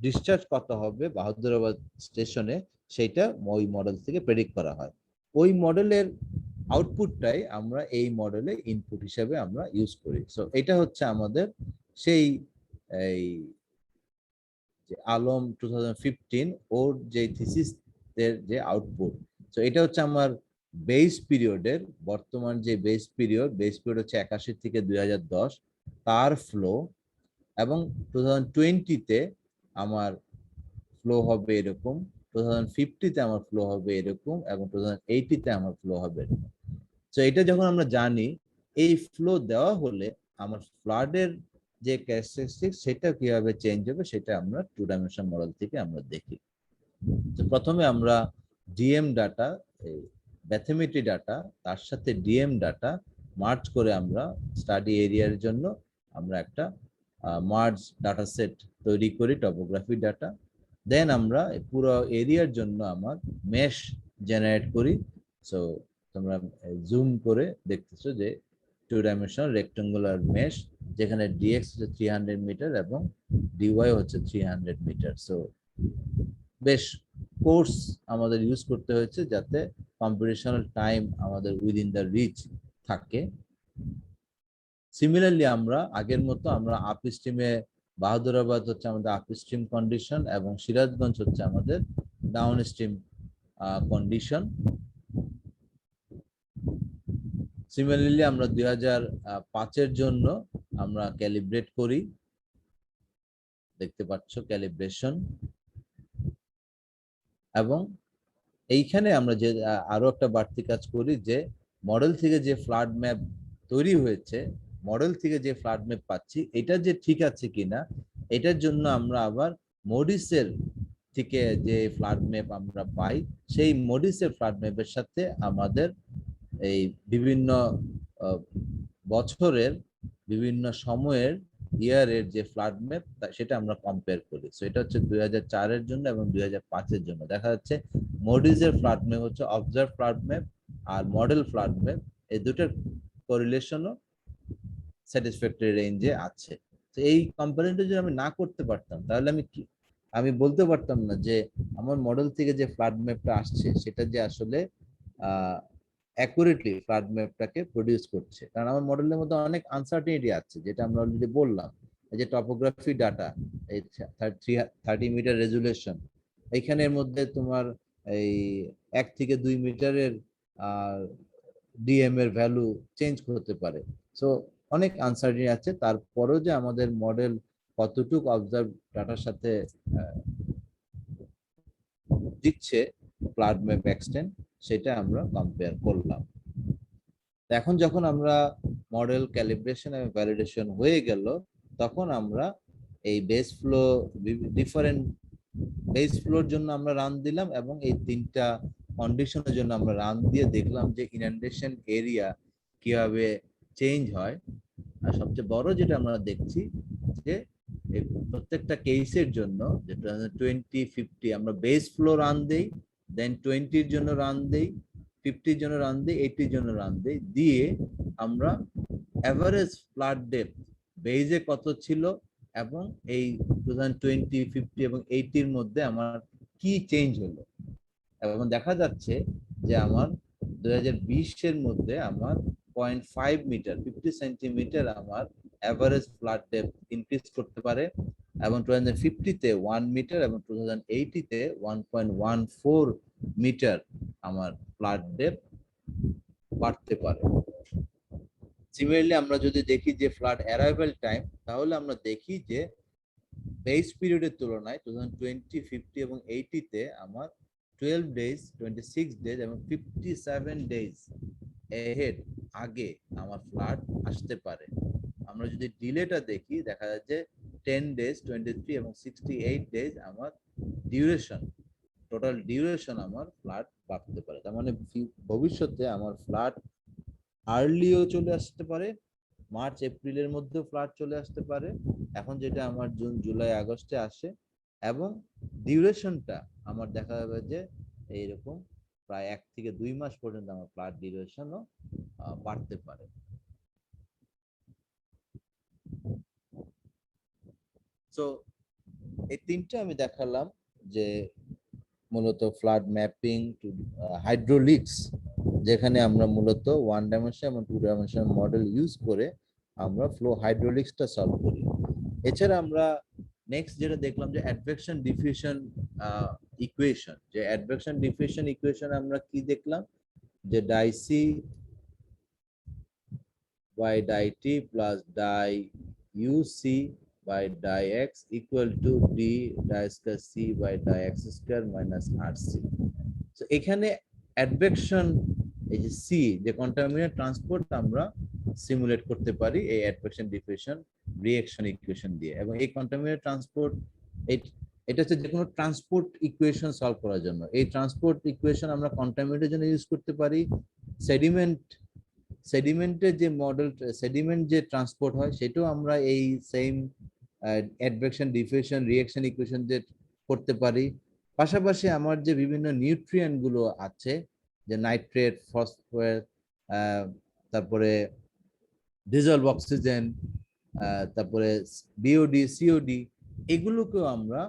ডিসচার্জ কত হবে বাহাদুরাবাদ স্টেশনে, সেইটা ওই মডেল থেকে প্রেডিক্ট করা হয়। ওই মডেলের আউটপুটটাই আমরা এই মডেলে ইনপুট হিসেবে আমরা ইউজ করি। সো এটা হচ্ছে আমাদের সেই এই যে আলম 2015 ওর যে থিসিস এর যে আউটপুট। তো এটা হচ্ছে আমার বেস পিরিয়ডের বর্তমান যে বেস পিরিয়ড হচ্ছে 81 থেকে 2010 তার ফ্লো, এবং 2020-তে আমার ফ্লো হবে এরকম, 2050-তে আমার ফ্লো হবে এরকম, এবং 2080-তে আমার ফ্লো হবে এরকম। তো এটা যখন আমরা জানি, এই ফ্লো দেওয়া হলে আমার ফ্লাডের যে ক্যারেক্টারিস্টিক সেটা কিভাবে চেঞ্জ হবে সেটা আমরা 2 ডাইমেনশন মডেল থেকে আমরা দেখি। তো প্রথমে আমরা ডিএম ডাটা, ব্যাথোমেট্রি ডাটা, তার সাথে ডিএম ডাটা মার্জ করে আমরা স্টাডি এরিয়ার জন্য আমরা একটা মার্জ ডাটা সেট তৈরি করি, টপোগ্রাফি ডাটা। দেন আমরা পুরো এরিয়ার জন্য আমার মেশ জেনারেট করি। সো তোমরা জুম করে দেখতেছো যে 2 ডাইমেনশনাল রেক্টাঙ্গুলার মেশ, যেখানে ডিএক্স হচ্ছে 300 মিটার এবং ডিওয়াই হচ্ছে 300 মিটার। সো বেশ কোর্স আমাদের ইউজ করতে হয়েছে যাতে কম্পিটিশনাল টাইম আমাদের উইদিন দ্য রিচ থাকে। সিমিলারলি আমরা আগের মতো আমরা আপ স্ট্রিমে বাহাদুরাবাদ হচ্ছে আমাদের আপ স্ট্রিম কন্ডিশন এবং সিরাজগঞ্জ হচ্ছে আমাদের ডাউন স্ট্রিম কন্ডিশন। সিমিলারলি আমরা 2005-এর জন্য আমরা ক্যালিব্রেট করি, দেখতে পাচ্ছ ক্যালিব্রেশন। এবং এইখানে আমরা যে আরো একটা বাড়তি কাজ করি যে মডেল থেকে যে ফ্লাড ম্যাপ তৈরি হয়েছে, মডেল থেকে যে ফ্লাড ম্যাপ পাচ্ছি এটা যে ঠিক আছে কিনা, এটার জন্য আমরা আবার মডিসের থেকে যে ফ্লাড ম্যাপ আমরা পাই, সেই মডিসের ফ্লাড ম্যাপের সাথে আমাদের এই বিভিন্ন বছরের বিভিন্ন সময়ের ইয়ারের যে ফ্লাড ম্যাপ সেটা আমরা কম্পেয়ার করি। সো এটা হচ্ছে 2004-এর জন্য এবং 2005-এর জন্য। দেখা যাচ্ছে মডিসের ফ্লাড ম্যাপ হচ্ছে অবজার্ভ ফ্লাড ম্যাপ আর মডেল ফ্লাড ম্যাপ, এই দুটোর কোরিলেশনও স্যাটিসফ্যাক্টরি রেঞ্জে আছে। তো এই কম্পারিজনটা যদি আমি না করতে পারতাম তাহলে আমি বলতে পারতাম না যে আমার মডেল থেকে যে ফ্লাড ম্যাপটা আসছে সেটা যে আসলে অ্যাকুরেটলি ফ্লাড ম্যাপটাকে প্রডিউস করছে। কারণ আমার মডেলের মধ্যে অনেক আনসার্টিনিটি আছে, যেটা আমরা অলরেডি বললাম। এই যে টপোগ্রাফি ডাটা, এই 30 মিটার রেজুলেশন, এইখানের মধ্যে তোমার এই 1 থেকে 2 মিটারের ডিএম এর ভ্যালু চেঞ্জ করতে পারে। সো অনেক আনসার্টিনিটি আছে, তারপরেও যে আমাদের মডেল কতটুকু অবজার্ভ ডাটার সাথে দিচ্ছে ফ্লাড ম্যাপ এক্সটেন্ড, সেটা আমরা কম্পেয়ার করলাম। এখন যখন আমরা মডেল ক্যালিব্রেশন এবং ভ্যালিডেশন হয়ে গেল, তখন আমরা এই base flow different base floor জন্য আমরা রান দিলাম এবং এই 3টা কন্ডিশনের জন্য আমরা রান দিয়ে দেখলাম যে ইনান্ডেশন এরিয়া কিভাবে চেঞ্জ হয়। আর সবচেয়ে বড় যেটা আমরা দেখছি যে এই প্রত্যেকটা কেসের জন্য যে 2050 আমরা বেস ফ্লো রান দেই, দেন 20-র জন্য রান দেই, 50-র জন্য রান দেই, 80-র জন্য রান দেই, দিয়ে আমরা এভারেজ ফ্লাড ডেপথ বেজে কত ছিল এবং এই 2020, 50 এবং 80-র মধ্যে আমার কি চেঞ্জ হলো। এবং দেখা যাচ্ছে যে আমার 2020-এর মধ্যে আমার 0.5 মিটার 50 সেন্টিমিটার আমার এভারেজ ফ্লাড ডেপথ ইনক্রিজ করতে পারে, এবং 2050-তে 1 মিটার এবং 2080-তে 1.14 মিটার আমার ফ্লাড ডেপথ বাড়তে পারে। সিমিলারলি আমরা যদি দেখি যে ফ্লাড অ্যারাইভাল টাইম, তাহলে আমরা দেখি যে বেস পিরিয়ডের তুলনায় 2020, 50 এবং 80-তে আমার 12 ডেজ, 26 ডেজ এবং 57 ডেজ এহেড আগে আমার ফ্লাড আসতে পারে। আমরা যদি ডিলেটা দেখি, দেখা যাচ্ছে 10 ডেজ, 23 এবং 68 ডেজ আমার ডিউরেশন, টোটাল ডিউরেশন আমার ফ্লাড বাড়তে পারে। তার মানে ভবিষ্যতে আমার ফ্লাড আর্লিও চলে আসতে পারে, মার্চ এপ্রিলের মধ্যেও ফ্লাড চলে আসতে পারে, এখন যেটা আমার জুন জুলাই আগস্টে আসে, এবং ডিউরেশনটা আমার দেখা যাবে যে এইরকম প্রায় 1 থেকে 2 মাস পর্যন্ত আমার ফ্লাড ডিউরেশনও বাড়তে পারে। সো এই 3টা আমি দেখালাম যে মূলত ফ্লাড ম্যাপিং টু হাইড্রোলিক্স যেখানে আমরা মূলত 1 ডাইমেনশন এবং 2 ডাইমেনশন মডেল ইউজ করে আমরা ফ্লো হাইড্রোলিক্সটা সলভ করি। এছাড়া আমরা নেক্সট যেটা দেখলাম যে অ্যাডভেকশন ডিফিউশন ইকুয়েশন, যে অ্যাডভেকশন ডিফিউশন ইকুয়েশন আমরা কি দেখলাম, যে die C by die T plus die U C by di x equal to d di square c by di x square minus rc. So এখানে advection, এই যে C, যে contaminant transport আমরা simulate করতে পারি এই অ্যাডভেকশন ডিফিউশন রিঅ্যাকশন ইকুয়েশন দিয়ে। এবং এই কন্টামিনেন্ট ট্রান্সপোর্ট, এটা হচ্ছে যে কোনো ট্রান্সপোর্ট ইকুয়েশন সলভ করার জন্য। এই ট্রান্সপোর্ট ইকুয়েশন আমরা কন্টামিনেন্টের জন্য ইউজ করতে পারি, সেডিমেন্টের যে মডেল, সেডিমেন্ট যে ট্রান্সপোর্ট হয় সেটাও আমরা এই same advection diffusion reaction equation দিয়ে করতে পারি। পাশাপাশি আমার যে বিভিন্ন নিউট্রিয়েন্ট গুলো আছে, যে নাইট্রেট, ফসফরাস, তারপরে ডিজলভ অক্সিজেন, তারপরে বিওডি, সিওডি, এগুলোকেও আমরা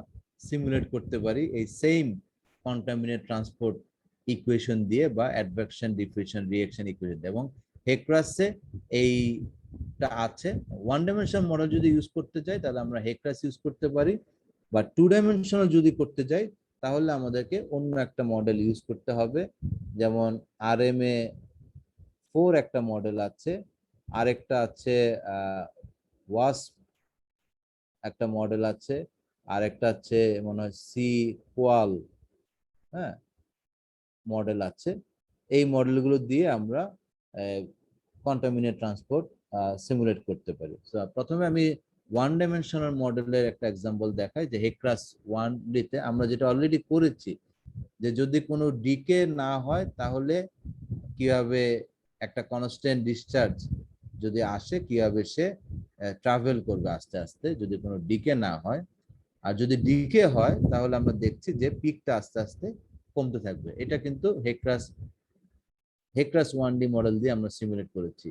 সিমুলেট করতে পারি এই সেম কন্টামিনেন্ট ট্রান্সপোর্ট ইকুয়েশন দিয়ে বা অ্যাডভেকশন ডিফিউশন রিঅ্যাকশন ইকুয়েশন দিয়ে। এবং হেক্রাসে এইটা আছে। 1 ডাইমেনশন মডেল যদি ইউজ করতে চাই তাহলে আমরা হেক্রাস ইউজ করতে পারি, বা 2 ডাইমেনশনাল যদি করতে চাই তাহলে আমাদেরকে অন্য একটা মডেল ইউজ করতে হবে। যেমন RMA 4 একটা মডেল আছে, আরেকটা আছে ওয়াসপ একটা মডেল আছে, আর একটা আছে মনে হয় সি কোয়াল, হ্যাঁ, মডেল আছে। এই মডেলগুলো দিয়ে আমরা কন্টামিনেন্ট ট্রান্সপোর্ট সিমুলেট করতে পারি। তো প্রথমে আমি 1 ডাইমেনশনাল মডেলের একটা এক্সাম্পল দেখাই, যে হেক্রাস 1D তে আমরা যেটা অলরেডি করেছি, যে যদি কোনো ডিকে না হয় তাহলে কিভাবে একটা কনস্ট্যান্ট ডিসচার্জ যদি আসে কিভাবে সে ট্রাভেল করবে আস্তে আস্তে যদি কোনো ডিকে না হয়। আর যদি ডিকে হয় তাহলে আমরা দেখছি যে পিকটা আস্তে আস্তে কমতে থাকবে। এটা কিন্তু হেক্রাস 1D মডেল দিয়ে আমরা সিমুলেট করেছি।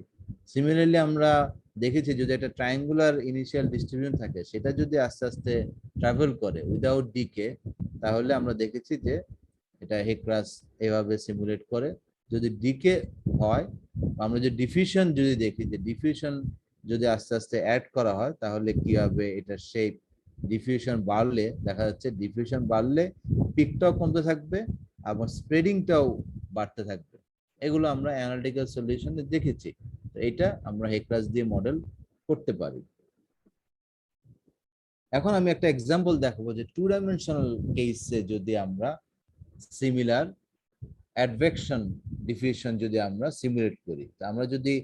সিমিলারলি আমরা দেখেছি যদি একটা ট্রায়াঙ্গুলার ইনিশিয়াল ডিস্ট্রিবিউশন থাকে সেটা যদি আস্তে আস্তে ট্রাভেল করে উইদাউট ডিকে, তাহলে আমরা দেখেছি যে এটা হেক্রাস এভাবে সিমুলেট করে। যদি ডিকে হয়, আমরা যে ডিফিউশন যদি দেখি, যে ডিফিউশন যদি আস্তে আস্তে অ্যাড করা হয় তাহলে কি হবে, এটা শেপ ডিফিউশন বাড়লে দেখা যাচ্ছে ডিফিউশন বাড়লে পিকটাও কমতে থাকবে এবং স্প্রেডিংটাও বাড়তে থাকবে। এগুলো আমরা অ্যানালিটিক্যাল সলিউশনে দেখেছি। তো এটা আমরা হেক্রাস দিয়ে মডেল করতে পারি। এখন আমি একটা এক্সাম্পল দেখাবো যে 2 ডাইমেনশনাল কেসে যদি আমরা সিমিলার অ্যাডভেকশন ডিফিউশন যদি আমরা সিমুলেট করি, তো আমরা যদি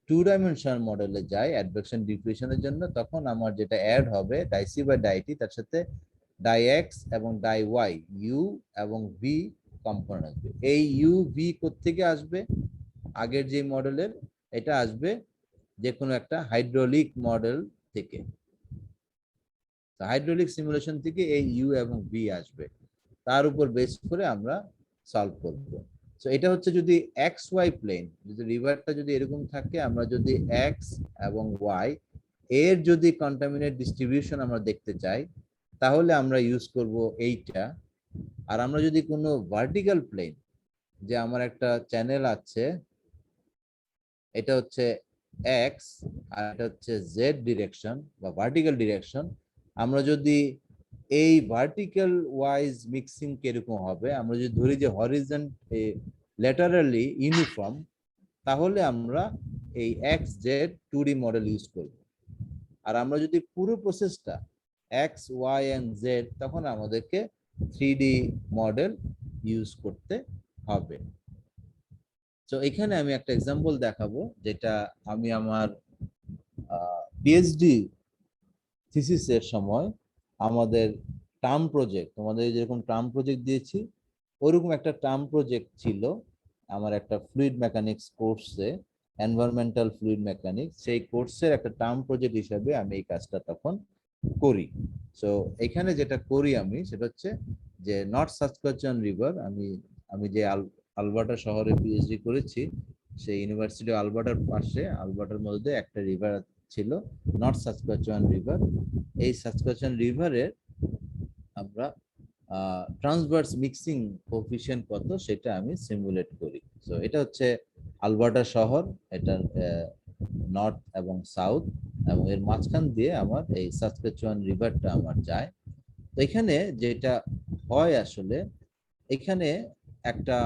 2 ডাইমেনশনাল মডেলে যাই অ্যাডভেকশন ডিফিউশনের জন্য, তখন আমার যেটা অ্যাড হবে ডাই সি বা ডাই টি, তার সাথে ডাই এক্স এবং ডাই ওয়াই, ইউ এবং ভি কম্পোনেন্ট আসবে। এই ইউ ভি কোত্থেকে আসবে, আগের যে মডেলের, এটা আসবে যে কোনো একটা হাইড্রোলিক মডেল থেকে। হাইড্রোলিক সিমুলেশন থেকে এই ইউ এবং ভি আসবে, তার উপর বেস করে আমরা সলভ করব। সো এটা হচ্ছে যদি এক্স ওয়াই প্লেন, যদি রিভারটা যদি এরকম থাকে, আমরা যদি এক্স এবং ওয়াই এর যদি কন্টামিনেট ডিস্ট্রিবিউশন আমরা দেখতে চাই তাহলে আমরা ইউজ করব এইটা। আর আমরা যদি কোনো ভার্টিক্যাল প্লেন, যে আমার একটা চ্যানেল আছে, এটা হচ্ছে এক্স আর এটা হচ্ছে জেড ডিরেকশন বা ভার্টিক্যাল ডিরেকশন, আমরা যদি এই ভার্টিক্যাল ওয়াইজ মিক্সিং কিরকম হবে, আমরা যদি ধরি যে হরিজন ল্যাটারালি ইউনিফর্ম, তাহলে আমরা এই x Z 2D model use করব। আর আমরা যদি পুরো প্রসেসটা এক্স ওয়াই এন্ড জেড, তখন আমাদেরকে 3D মডেল ইউজ করতে হবে। তো এখানে আমি একটা এক্সাম্পল দেখাবো, যেটা আমি আমার পিএইচডি থিসিসের সময় আমাদের টার্ম প্রজেক্ট, তোমাদের যেরকম টার্ম প্রজেক্ট দিয়েছি ওরকম একটা টার্ম প্রজেক্ট ছিল আমার একটা ফ্লুইড মেকানিক্স কোর্সে, এনভায়রনমেন্টাল ফ্লুইড মেকানিক্স, সেই কোর্সের একটা টার্ম প্রজেক্ট হিসাবে আমি এই কাজটা তখন করি। সো এখানে যেটা করি আমি, সেটা হচ্ছে যে নর্থ সাসকাচুয়ান রিভার, আমি যে আলবার্টা শহরে পিএইচডি করেছি, সেই ইউনিভার্সিটি আলবার্টার পাশে, আলবার্টার মধ্যে একটা রিভার ছিল নর্থ সাসকাচুয়ান রিভার। এই সাসকাচুয়ান রিভারের আমরা ট্রান্সভার্স মিক্সিং কোএফিশিয়েন্ট কত সেটা আমি সিমুলেট করি। সো এটা হচ্ছে আলবার্টা শহর, এটার নর্থ এবং সাউথ, এবং এর মাঝখান দিয়ে আমার এই সাসকেচুয়ান রিভারটা আমার যায়। তো এখানে যেটা হয় আসলে, এখানে একটা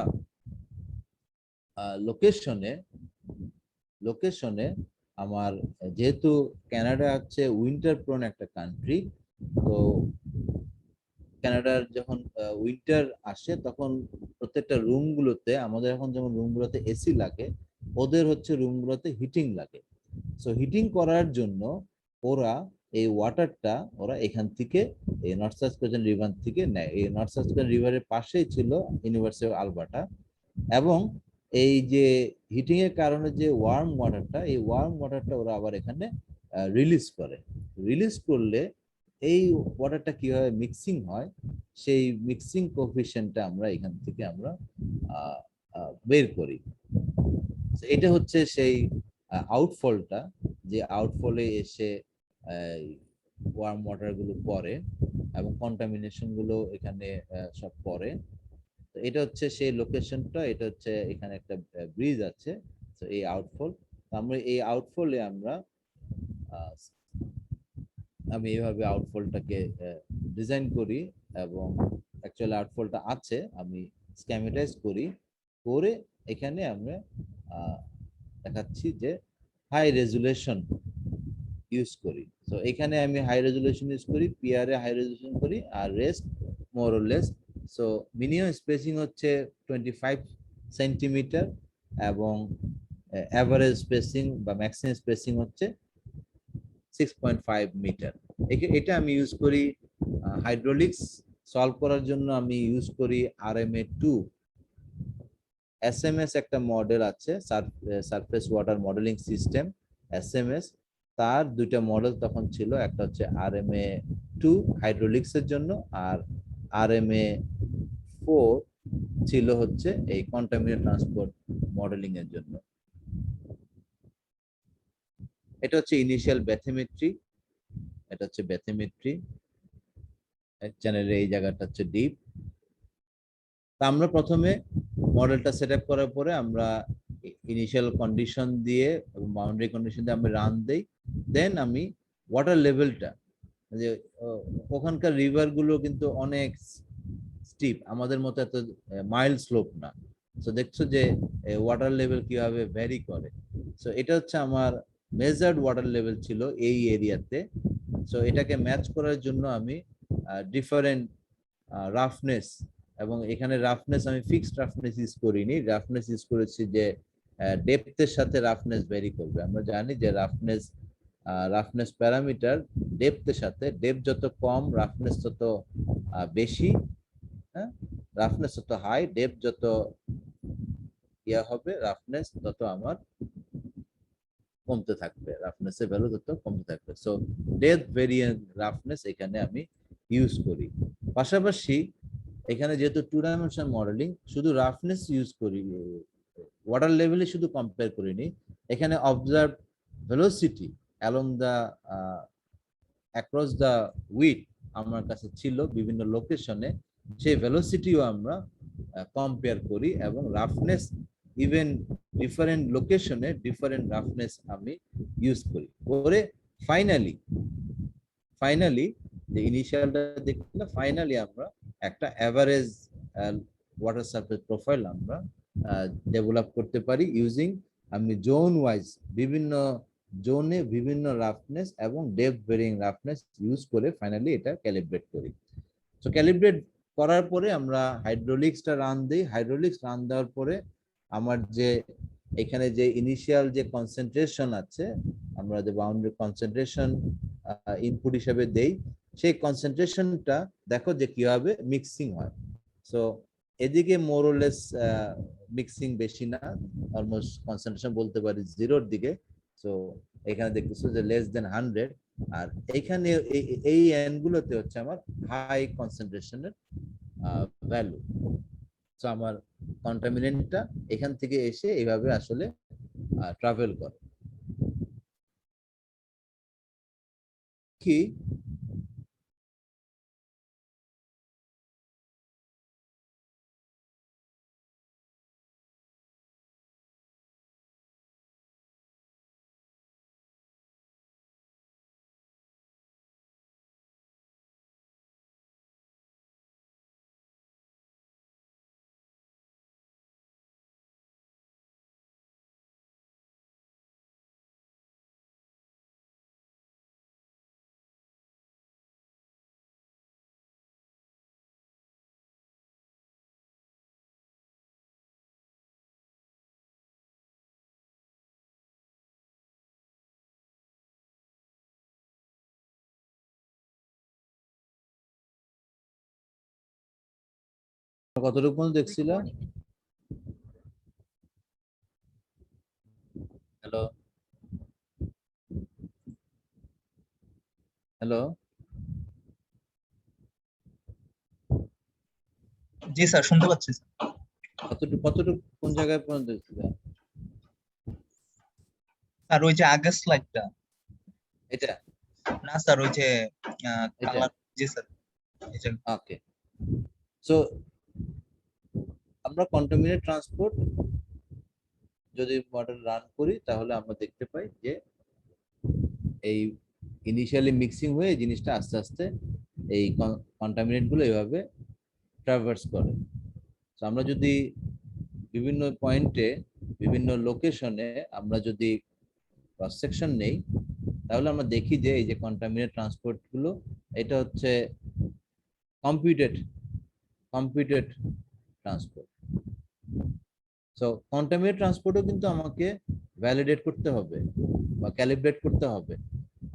লোকেশনে লোকেশনে আমার, যেহেতু কানাডা হচ্ছে উইন্টার প্রোন একটা কান্ট্রি, তো কানাডার যখন উইন্টার আসে তখন প্রত্যেকটা রুমগুলোতে, আমাদের এখন যেমন রুমগুলোতে এসি লাগে, ওদের হচ্ছে রুমগুলোতে হিটিং লাগে। সো হিটিং করার জন্য ওরা এই ওয়াটারটা ওরা এখান থেকে, এই নর্থ সাসকেচুয়ান রিভার থেকে নেয়। এই নর্থ সাসকেচুয়ান রিভারের পাশেই ছিল ইউনিভার্সিটি অফ আলবার্টা, এবং এই যে হিটিং এর কারণে যে ওয়ার্ম ওয়াটারটা, এই ওয়ার্ম ওয়াটারটা ওরা আবার এখানে রিলিজ করে। রিলিজ করলে এই ওয়াটারটা কিভাবে মিক্সিং হয়, সেই মিক্সিং কোফিশিয়েন্টটা আমরা এখান থেকে আমরা বের করি। এটা হচ্ছে সেই আউটফলটা, যে আউটফলে এসে ওয়ার্ম ওয়াটার গুলো পড়ে এবং কন্টামিনেশন গুলো এখানে সব পড়ে। তো এটা হচ্ছে সেই লোকেশনটা, এটা হচ্ছে এখানে একটা ব্রিজ আছে, তো এই আউটফল। আমরা এই আউটফলে আহ, আমি এইভাবে আউটফলটাকে ডিজাইন করি, এবং অ্যাকচুয়ালি আউটফলটা আছে, আমি স্ক্যামেটাইজ করি, করে এখানে আমরা দেখাচ্ছি যে হাই রেজুলেশন ইউজ করি। তো এখানে আমি হাই রেজুলেশন ইউজ করি, পিআর এ হাই রেজুলেশন করি, আর rest more or less. So minimum spacing হচ্ছে 25 সেন্টিমিটার, এবং অ্যাভারেজ স্পেসিং বা ম্যাক্সিমাম স্পেসিং হচ্ছে 6.5 মিটার। এটা আমি ইউজ করি হাইড্রোলিক্স সলভ করার জন্য। আমি ইউজ করি RMA2। SMS একটা মডেল আছে, surface water modelling system, SMS। তার দুইটা মডেল তখন ছিল, একটা হচ্ছে RMA2 হাইড্রোলিক্স এর জন্য, আর RMA4 ছিল হচ্ছে এই কন্টামিনেন্ট ট্রান্সপোর্ট মডেলিং এর জন্য। এটা হচ্ছে ইনিশিয়াল ব্যাথোমেট্রি, এটা হচ্ছে ব্যাথোমেট্রি চ্যানেলে, এই জায়গাটা হচ্ছে ডিপ। তা আমরা প্রথমে মডেলটা সেট আপ করার পরে আমরা ইনিশিয়াল কন্ডিশন দিয়ে এবং বাউন্ডারি কন্ডিশন দিয়ে আমি রান দেই। দেন আমি ওয়াটার লেভেলটা, যে ওখানকার রিভার গুলো কিন্তু অনেক স্টিপ, আমাদের মতো এত মাইল্ড স্লোপ না। সো দেখছো যে ওয়াটার লেভেল কিভাবে ভ্যারি করে। সো এটা হচ্ছে আমার মেজার্ড ওয়াটার লেভেল ছিল এই এরিয়াতে। সো এটাকে ম্যাচ করার জন্য আমি ডিফারেন্ট রাফনেস, এবং এখানে রাফনেস আমি ফিক্সড রাফনেস ইউজ করিনি, রাফনেস ইউজ করেছি যে ডেপথের সাথে রাফনেস ভ্যারি করবে। আমরা জানি যে রাফনেস প্যারামিটার ডেপথের সাথে, ডেপথ যত কম রাফনেস তত বেশি, হ্যাঁ, রাফনেস যত হাই ডেপথ যত ইয়া হবে, রাফনেস তত আমার কমতে থাকবে, রাফনেসের ভ্যালু তত কমতে থাকবে। সো ডেপথ ভেরিয়েন্ট রাফনেস এখানে আমি ইউজ করি। পাশাপাশি এখানে যেহেতু 2 ডাইমেনশন মডেলিং, শুধু রাফনেস ইউজ করি, ওয়াটার লেভেলে শুধু কম্পেয়ার করিনি, এখানে observe velocity along the across the weed আমার কাছে ছিল বিভিন্ন লোকেশনে, সেই ভেলোসিটিও আমরা কম্পেয়ার করি, এবং রাফনেস ইভেন ডিফারেন্ট লোকেশনে ডিফারেন্ট রাফনেস আমি ইউজ করি করে ফাইনালি ফাইনালি যে ইনিশিয়ালটা দেখলাম, ফাইনালি আমরা একটা অ্যাভারেজ ওয়াটার সারফেস প্রোফাইল আমরা ডেভেলপ করতে পারি ইউজিং, আমি জোন ওয়াইজ বিভিন্ন জোনে বিভিন্ন রাফনেস এবং ডেপথ ভেরিং রাফনেস ইউজ করে ফাইনালি এটা ক্যালিব্রেট করি। সো ক্যালিব্রেট করার পরে আমরা হাইড্রোলিক্সটা রান দিই। হাইড্রোলিক্স রান দেওয়ার পরে আমার যে এখানে যে ইনিশিয়াল যে কনসেন্ট্রেশন আছে, আমরা যে বাউন্ডারি কনসেন্ট্রেশন ইনপুট হিসেবে দেই, সেই কনসেন্ট্রেশনটা দেখো যে কিভাবে মিক্সিং হয়। সো এদিকে মোরলেস মিক্সিং বেশি না, অলমোস্ট কনসেন্ট্রেশন বলতে পারি জিরোর দিকে। সো এখানে দেখতেছো যে লেস দেন 100, আর এইখানে এই এন্ডগুলোতে হচ্ছে আমার হাই কনসেন্ট্রেশনের ভ্যালু। সো আমার কন্টামিনেন্টটা এখান থেকে এসে এইভাবে আসলে ট্রাভেল করে কি কতটুকু দেখছিল? হ্যালো হ্যালো, জি স্যার, শুনতে পাচ্ছি স্যার। কতটুকু কতটুকু কোন জায়গায় পর্যন্ত দেখছিল? স্যার ওই যে আগের স্লাইডটা। এটা না স্যার, ওই যে এটা কালার। জি স্যার, এই যে ওকে। সো আমরা কন্টামিনেট ট্রান্সপোর্ট যদি মডেল রান করি তাহলে আমরা দেখতে পাই যে এই ইনিশিয়ালি মিক্সিং হয়ে জিনিসটা আস্তে আস্তে এই কন্টামিনেন্ট গুলো এইভাবে ট্রাভার্স করে। তো আমরা যদি বিভিন্ন পয়েন্টে বিভিন্ন লোকেশনে আমরা যদি ক্রস সেকশন নেই তাহলে আমরা দেখি যে এই যে কন্টামিনেট ট্রান্সপোর্ট গুলো এটা হচ্ছে computed computed transport. So contaminate ট্রান্সপোর্টও কিন্তু আমাকে ভ্যালিডেট করতে হবে বা ক্যালিব্রেট করতে হবে।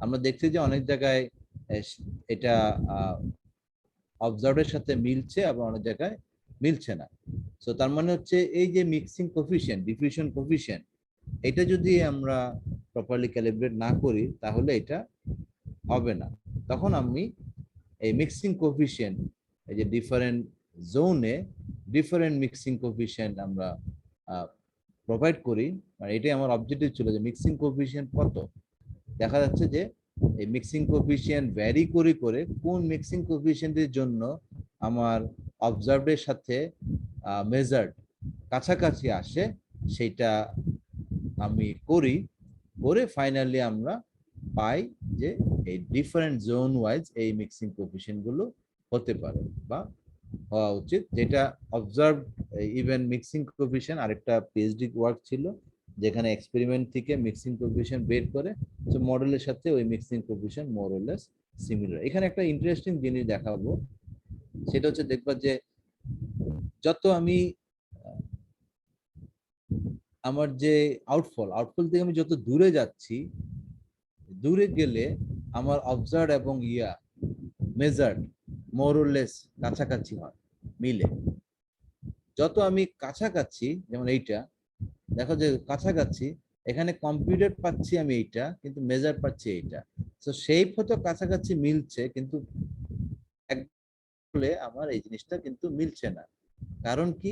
আমরা দেখছি যে অনেক জায়গায় এটা অবজার্ভের সাথে মিলছে আবার অনেক জায়গায় মিলছে না। সো তার মানে হচ্ছে এই যে মিক্সিং কোফিশিয়েন্ট, ডিফিউশন কোফিশিয়েন্ট, এটা যদি আমরা প্রপারলি ক্যালিব্রেট না করি তাহলে এটা হবে না। তখন আমি এই মিক্সিং কোফিশিয়েন্ট, এই যে ডিফারেন্ট জোনে ডিফারেন্ট মিক্সিং কোফিশিয়েন্ট আমরা প্রোভাইড করি, মানে এটাই আমার অবজেক্টিভ ছিল যে মিক্সিং কোফিশিয়েন্ট কত। দেখা যাচ্ছে যে এই মিক্সিং কোফিশিয়েন্ট ভ্যারি করে করে কোন মিক্সিং কোফিশিয়েন্টের জন্য আমার অবজার্ভের সাথে মেজার্ড কাছাকাছি আসে সেটা আমি করি, করে ফাইনালি আমরা পাই যে এই ডিফারেন্ট জোন ওয়াইজ এই মিক্সিং কোফিশিয়েন্ট গুলো হতে পারে বা হওয়া উচিত। যেটা অবজার্ভ ইভেন মিক্সিং কোফিশিয়েন্ট আরেকটা পিএইচডি ওয়ার্ক ছিল যেখানে এক্সপেরিমেন্ট থেকে মিক্সিং কোফিশিয়েন্ট বের করে তো মডেলের সাথে ওই mixing coefficient more or less similar. এখানে একটা ইন্টারেস্টিং জিনিস দেখাবো, সেটা হচ্ছে দেখবা যে যত আমি আমার যে আউটফল থেকে আমি যত দূরে যাচ্ছি, দূরে গেলে আমার অবজার্ভ এবং মেজার্ড মোর অর লেস কাছাকাছি হয়, মিলে। যত আমি কাছাকাছি, যেমন এইটা দেখো যে কাছাকাছি, এখানে কম্পিউটার পাচ্ছি আমি এইটা কিন্তু মেজার পাচ্ছি এইটা। তো শেপ হয়তো কাছাকাছি মিলছে কিন্তু একলে আমার এই জিনিসটা কিন্তু মিলছে না। কারণ কি?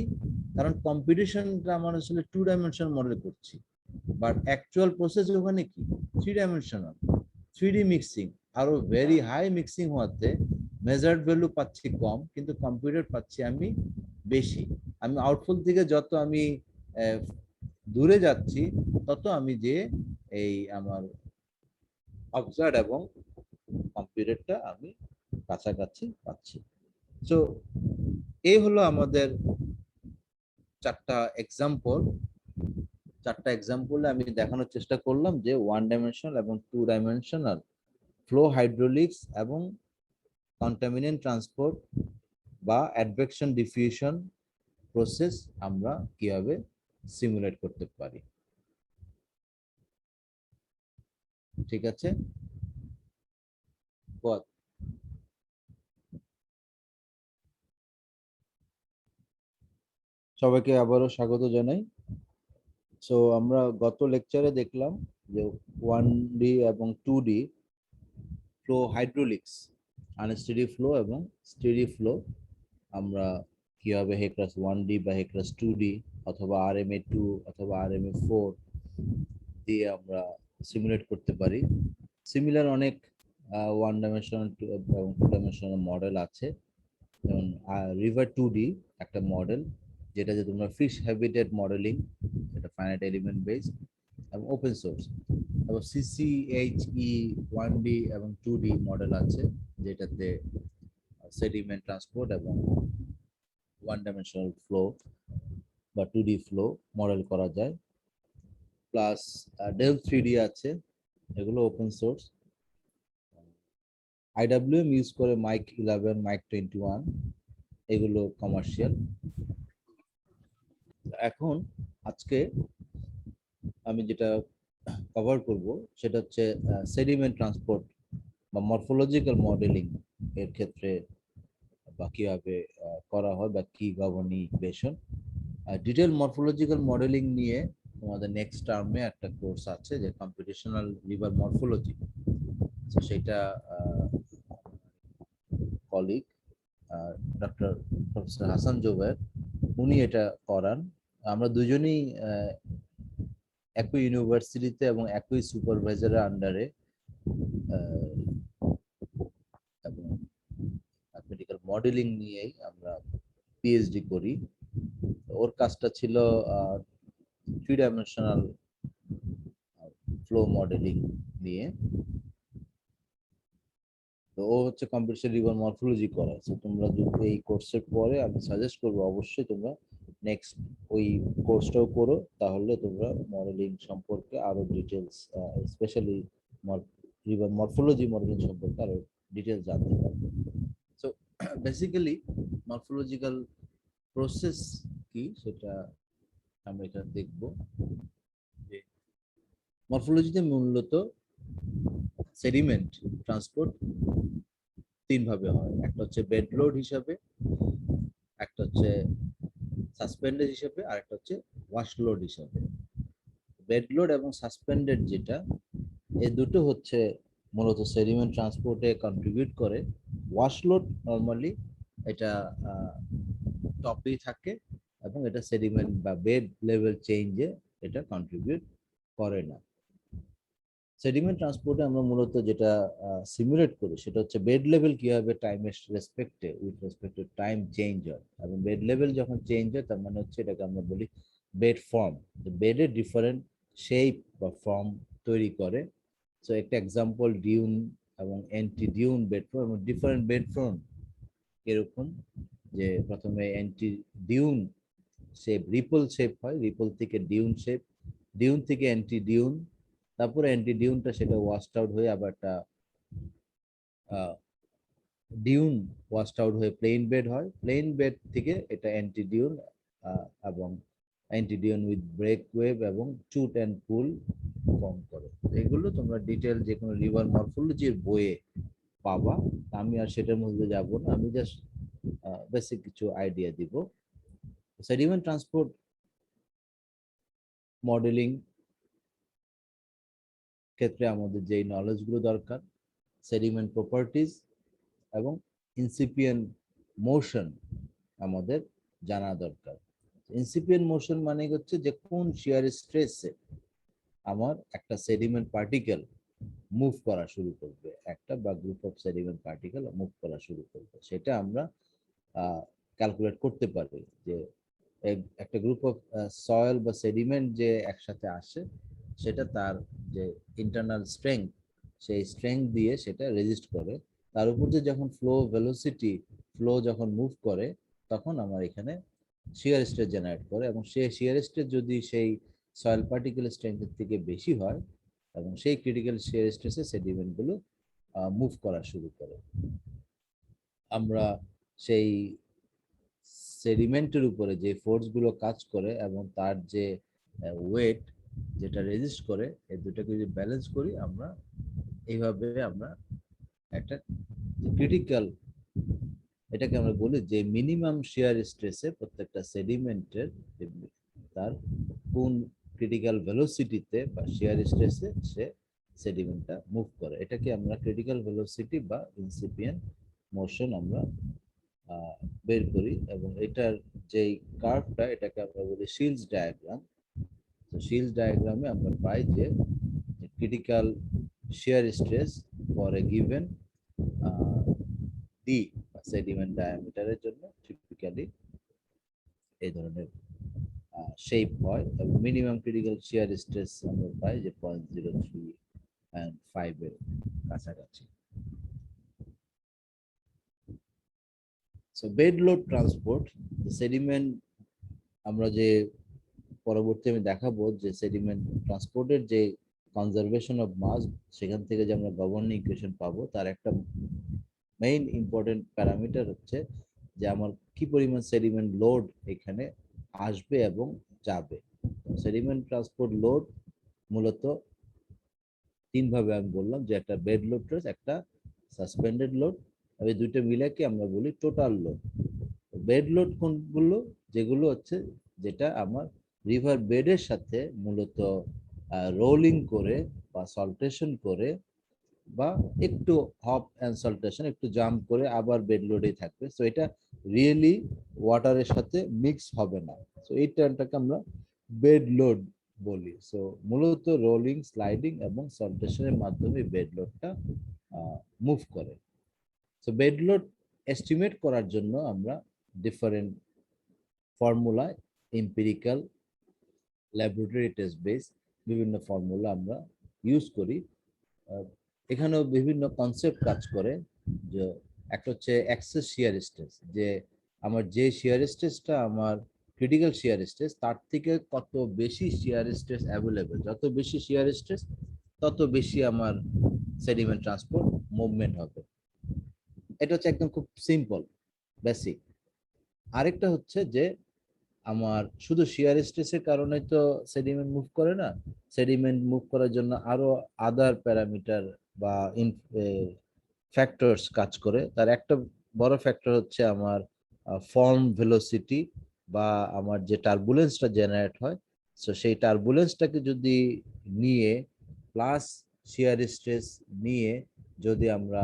কারণ কম্পিটিশনটা আমার আসলে 2 ডাইমেনশনাল মডেল করছি, বাট অ্যাকচুয়াল প্রসেস ওখানে কি 3 ডাইমেনশনাল। 3D মিক্সিং আরো ভেরি হাই মিক্সিং হওয়াতে মেজার্ড ভ্যালু পাচ্ছি কম কিন্তু কম্পিউটার পাচ্ছি আমি বেশি। আমি আউটফুল থেকে যত আমি দূরে যাচ্ছি তত আমি যে এই আমার অবজার্ভ এবং কম্পিউটারটা আমি কাছাকাছি পাচ্ছি। সো এই হলো আমাদের চারটা এক্সাম্পল। চারটা এক্সাম্পলে আমি দেখানোর চেষ্টা করলাম যে 1 ডাইমেনশনাল এবং 2 ডাইমেনশনাল ফ্লো হাইড্রোলিক্স এবং কন্টামিনেন্ট ট্রান্সপোর্ট বা অ্যাডভেকশন ডিফিউশন প্রসেস আমরা কিভাবে সিমুলেট করতে পারি। ঠিক আছে, সবাইকে আবারও স্বাগত জানাই। সো আমরা গত লেকচারে দেখলাম যে 1D এবং 2D flow hydraulics, unsteady flow এবং স্টেডি ফ্লো আমরা কিভাবে হেক্রাস 1D বা হেক্রাস 2D অথবা RMA2 অথবা RMA4 দিয়ে আমরা সিমুলেট করতে পারি। সিমিলার অনেক 1 ডাইমেনশনাল এবং 2 ডাইমেনশনাল মডেল আছে, যেমন রিভার 2D একটা মডেল যেটা যে তোমরা ফিশ হ্যাবিটেট মডেলিং, এটা ফাইনাইট এলিমেন্ট বেসড এবং ওপেন সোর্স। এবং CCHE 1D এবং 2D মডেল আছে যেটাতে সেডিমেন্ট ট্রান্সপোর্ট এবং 1 ডাইমেনশনাল ফ্লো বা 2D ফ্লো মডেল করা যায়। প্লাস ডেল 3D আছে, এগুলো ওপেন সোর্স। IWM ইউজ করে মাইক 11, মাইক 21, এগুলো কমার্শিয়াল। এখন আজকে আমি যেটা কভার করব সেটা হচ্ছে সেডিমেন্ট ট্রান্সপোর্ট বা মরফোলজিক্যাল মডেলিং এর ক্ষেত্রে বা কিভাবে করা হয় বা কি governing equation. Detail morphological modelling নিয়ে তোমাদের নেক্সট টার্মে একটা কোর্স আছে যে কম্পিটিশনাল রিভার মরফোলজি। তো সেটা colleague doctor professor Hasan Zobayer উনি এটা করান। আমরা দুজনেই একই ইউনিভার্সিটিতে এবং একই সুপারভাইজারের আন্ডারে এবং ম্যাথমেটিক্যাল মডেলিং নিয়েই আমরা পিএইচডি করি। ওর কাজটা ছিল 3 ডাইমেনশনাল ফ্লো মডেলিং নিয়ে। তো ও হচ্ছে কম্পিটিশন রিভার মরফোলজি করা। তো তোমরা যদি এই কোর্সের পরে আমি সাজেস্ট করবো অবশ্যই তোমরা নেক্সট ওই কোর্সটাও করো, তাহলে তোমরা মডেলিং সম্পর্কে আরো details specially river morphology modelling সম্পর্কে আরো ডিটেলস জানতে পারবে। সো বেসিক্যালি মরফোলজিক্যাল প্রসেস কি সেটা আমরা এখানে দেখবো। মরফোলজিতে মূলত সেডিমেন্ট ট্রান্সপোর্ট 3 ভাবে হয়। একটা হচ্ছে বেড লোড হিসাবে, একটা হচ্ছে সাসপেন্ডেড হিসাবে, আর একটা হচ্ছে ওয়াশ লোড হিসাবে। বেড লোড এবং সাসপেন্ডেড যেটা, এই দুটো হচ্ছে মূলত সেডিমেন্ট ট্রান্সপোর্টে কন্ট্রিবিউট করে। ওয়াশ লোড নরমালি এটা টপেই থাকে এবং এটা সেডিমেন্ট বা বেড লেভেল চেঞ্জে এটা কন্ট্রিবিউট করে না। সেডিমেন্ট ট্রান্সপোর্টে আমরা মূলত যেটা সিমুলেট করি সেটা হচ্ছে বেড লেভেল কিভাবে টাইমের রেসপেক্টে with respect to time change হয়, এবং বেড লেভেল যখন চেঞ্জ হয় তার মানে হচ্ছে এটাকে আমরা বলি বেড ফর্ম। বেডের ডিফারেন্ট শেপ বা ফর্ম তৈরি করে। সো একটা এক্সাম্পল ডিউন এবং অ্যান্টি ডিউন বেড ফর্ম, এবং ডিফারেন্ট বেড ফর্ম এরকম যে প্রথমে anti Dune shape ripple shape হয়, রিপল থেকে ডিউন শেপ, ডিউন থেকে অ্যান্টি ডিউন, তারপরে অ্যান্টি ডিউনটা সেটা ওয়াশড আউট হয়ে আবার একটা ডিউন ওয়াশড আউট হয়ে প্লেন বেড হয়, প্লেন বেড থেকে এটা অ্যান্টি ডিউন এবং anti Dune with break wave এবং চুট অ্যান্ড পুল ফর্ম করে। এগুলো তোমরা ডিটেল যে কোনো রিভার মরফোলজির বইয়ে পাবা। আমি আর সেটার মধ্যে যাব না, আমি জাস্ট বেসিক কিছু আইডিয়া দিব। সেডিমেন্ট ট্রান্সপোর্ট মডেলিং ক্ষেত্রে আমাদের যেই নলেজগুলো দরকার, সেডিমেন্ট প্রপার্টিজ এবং ইনসিপিয়েন্ট মোশন আমাদের জানা দরকার। ইনসিপিয়েন্ট মোশন মানে হচ্ছে যে কোন শিয়ার স্ট্রেসে আমার একটা সেডিমেন্ট পার্টিকেল মুভ করা শুরু করবে, একটা বা group of sediment particle move করা শুরু করবে, সেটা আমরা ক্যালকুলেট করতে পারি। যে একটা গ্রুপ অফ সয়েল বা সেডিমেন্ট যে একসাথে আসে সেটা তার যে ইন্টারনাল স্ট্রেংথ, সেই স্ট্রেংথ দিয়ে সেটা রেজিস্ট করে। তার উপর যে যখন ফ্লো ভেলোসিটি, ফ্লো যখন মুভ করে তখন আমার এখানে শিয়ার স্ট্রেস জেনারেট করে, এবং সেই শিয়ার স্ট্রেস যদি সেই সয়েল পার্টিকেল স্ট্রেংথের থেকে বেশি হয় এবং সেই ক্রিটিক্যাল শিয়ার স্ট্রেসে সেডিমেন্টগুলো মুভ করা শুরু করে। আমরা সেই সেডিমেন্টের উপরে যে ফোর্সগুলো কাজ করে এবং তার যে ওয়েট যেটা রেজিস্ট করে, এই দুটাকে যদি ব্যালেন্স করি আমরা এইভাবে আমরা একটা ক্রিটিক্যাল, এটাকে আমরা বলি যে মিনিমাম শিয়ার স্ট্রেসে প্রত্যেকটা সেডিমেন্টের তার কোন ক্রিটিক্যাল ভেলোসিটিতে বা শিয়ার স্ট্রেসে সে সেডিমেন্টটা মুভ করে, এটাকে আমরা ক্রিটিক্যাল ভেলোসিটি বা ইনসিপিয়েন্ট মোশন আমরা বের করি। এবং এটার যেই কার্ভটা এটাকে আমরা বলি শিলস ডায়াগ্রাম। তো শিলস ডায়াগ্রামে আমরা পাই যে critical shear stress for a given D sediment ডায়ামিটারের জন্য টিপিক্যালি এই ধরনের শেপ হয়, এবং মিনিমাম ক্রিটিক্যাল শিয়ার স্ট্রেস আমরা পাই যে 0.03 and 5 এর কাছাকাছি। So bed load transport, sediment আমরা যে পরবর্তী আমি দেখাবো যে সেডিমেন্ট ট্রান্সপোর্টের যে কনজারভেশন অফ মাস, সেখান থেকে যে আমরা গভর্নিং ইকুয়েশন পাবো, তার একটা মেইন ইম্পর্টেন্ট প্যারামিটার হচ্ছে যে আমার কি পরিমাণ সেডিমেন্ট লোড এখানে আসবে এবং যাবে। সেডিমেন্ট ট্রান্সপোর্ট লোড মূলত 3 ভাবে আমি বললাম, যে একটা বেড লোড, একটা সাসপেন্ডেড লোড এই দুইটা মিলে কি আমরা বলি টোটাল লোড। বেড লোড কোনগুলো? যেগুলো হচ্ছে যেটা আমার রিভার বেডের সাথে মূলত রোলিং করে বা সল্টেশন করে বা একটু হপ অ্যান্ড সল্টেশন একটু জাম্প করে আবার বেড লোডেই থাকবে। সো এটা রিয়েলি ওয়াটারের সাথে মিক্স হবে না। সো এই টার্মটাকে আমরা বেড লোড বলি। সো মূলত রোলিং, স্লাইডিং এবং সল্টেশনের মাধ্যমে বেড লোডটা মুভ করে। সো বেড লোড এস্টিমেট করার জন্য আমরা different formula, empirical, laboratory test base বিভিন্ন ফর্মুলা আমরা ইউজ করি। এখানেও বিভিন্ন কনসেপ্ট কাজ করে। যে একটা হচ্ছে এক্সেস শিয়ার স্ট্রেস, যে আমার যে শিয়ার স্ট্রেসটা আমার ক্রিটিক্যাল শিয়ার স্ট্রেস তার থেকে কত বেশি শিয়ার স্ট্রেস অ্যাভেলেবেল, যত বেশি শিয়ার স্ট্রেস তত বেশি আমার সেডিমেন্ট ট্রান্সপোর্ট মুভমেন্ট হবে। এটা হচ্ছে একদম খুব সিম্পল বেসিক। আরেকটা হচ্ছে যে আমার শুধু শিয়ার স্ট্রেসের কারণে তো সেডিমেন্ট মুভ করে না, সেডিমেন্ট মুভ করার জন্য আরো আদার প্যারামিটার বা ফ্যাক্টরস কাজ করে। তার একটা বড় ফ্যাক্টর হচ্ছে আমার ফর্ম ভেলোসিটি বা আমার যে টার্বুলেন্সটা জেনারেট হয়। সো সেই টার্বুলেন্সটাকে যদি নিয়ে প্লাস শিয়ার স্ট্রেস নিয়ে যদি আমরা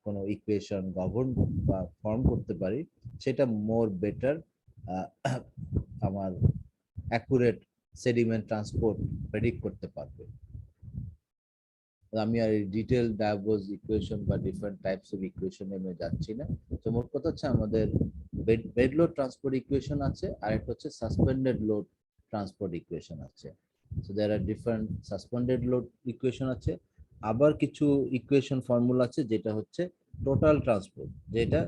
কোনো ইকুয়েশন গভর্ন বা ফর্ম করতে পারি, সেটা মোর বেটার আমার অ্যাকুরেট সেডিমেন্ট ট্রান্সপোর্ট প্রেডিক্ট করতে পারবে। আমি আর ডিটেল ডায়াগোজ ইকুয়েশন বা ডিফারেন্ট টাইপস অফ ইকুয়েশন এ যাচ্ছি না। তো মোট কথা হচ্ছে আমাদের বেড লোড ট্রান্সপোর্ট ইকুয়েশন আছে, আর একটা হচ্ছে সাসপেন্ডেড লোড ট্রান্সপোর্ট ইকুয়েশন আছে। So there are different suspended load equation আছে। আবার কিছু ইকুয়েশন ফর্মুলা আছে যেটা হচ্ছে টোটাল ট্রান্সপোর্ট, যেটা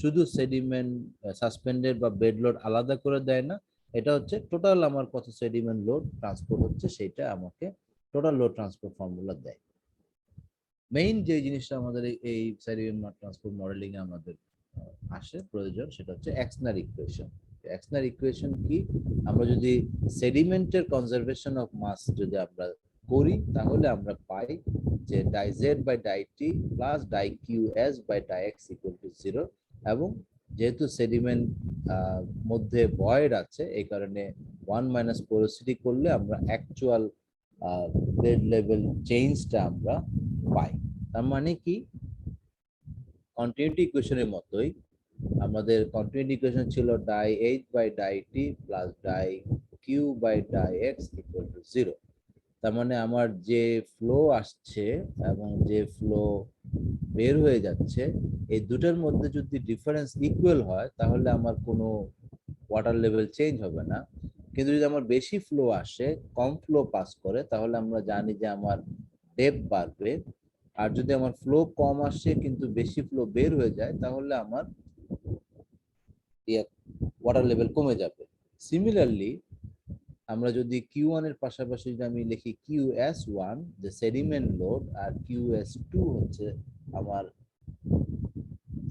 শুধু সেডিমেন্ট সাসপেন্ডেড বা বেড লোড আলাদা করে দেয় না, এটা হচ্ছে টোটাল আমার কত সেডিমেন্ট লোড ট্রান্সপোর্ট হচ্ছে সেটা আমাকে টোটাল লোড ট্রান্সপোর্ট ফর্মুলা দেয়। মেইন যে জিনিসটা আমাদের এই সেডিমেন্ট ট্রান্সপোর্ট মডেলিং এ আমাদের আসে প্রয়োজন, সেটা হচ্ছে এক্সনার ইকুয়েশন। এক্সনার ইকুয়েশন কি? আমরা যদি সেডিমেন্টের কনজারভেশন অফ মাস যদি আমরা করি, তাহলে আমরা পাই যে die Z by die T plus die Q S by die X equal to 0। এবং যেহেতু সেডিমেন্ট মধ্যে ভয়েড আছে, এই কারণে 1 মাইনাস পোরোসিটি করলে আমরা অ্যাকচুয়াল বেড লেভেল চেঞ্জটা আমরা পাই। তার মানে কি, কন্টিনিউটি ইকুয়েশনের মতোই আমাদের কন্টিনিউটি ইকুয়েশন ছিল die H by die T plus die Q by die X equal to 0। তার মানে আমার যে ফ্লো আসছে এবং যে ফ্লো বের হয়ে যাচ্ছে, এই দুটোর মধ্যে যদি ডিফারেন্স ইকুয়াল হয় তাহলে আমার কোনো ওয়াটার লেভেল চেঞ্জ হবে না। কিন্তু যদি আমার বেশি ফ্লো আসে, কম ফ্লো পাস করে, তাহলে আমরা জানি যে আমার ডেপথ বাড়বে। আর যদি আমার ফ্লো কম আসে কিন্তু বেশি ফ্লো বের হয়ে যায়, তাহলে আমার ওয়াটার লেভেল কমে যাবে। সিমিলারলি আমরা যদি Q1 এর পাশাপাশি যদি আমি লিখি QS1 যে সেডিমেন্ট লোড, আর QS2 হচ্ছে আমার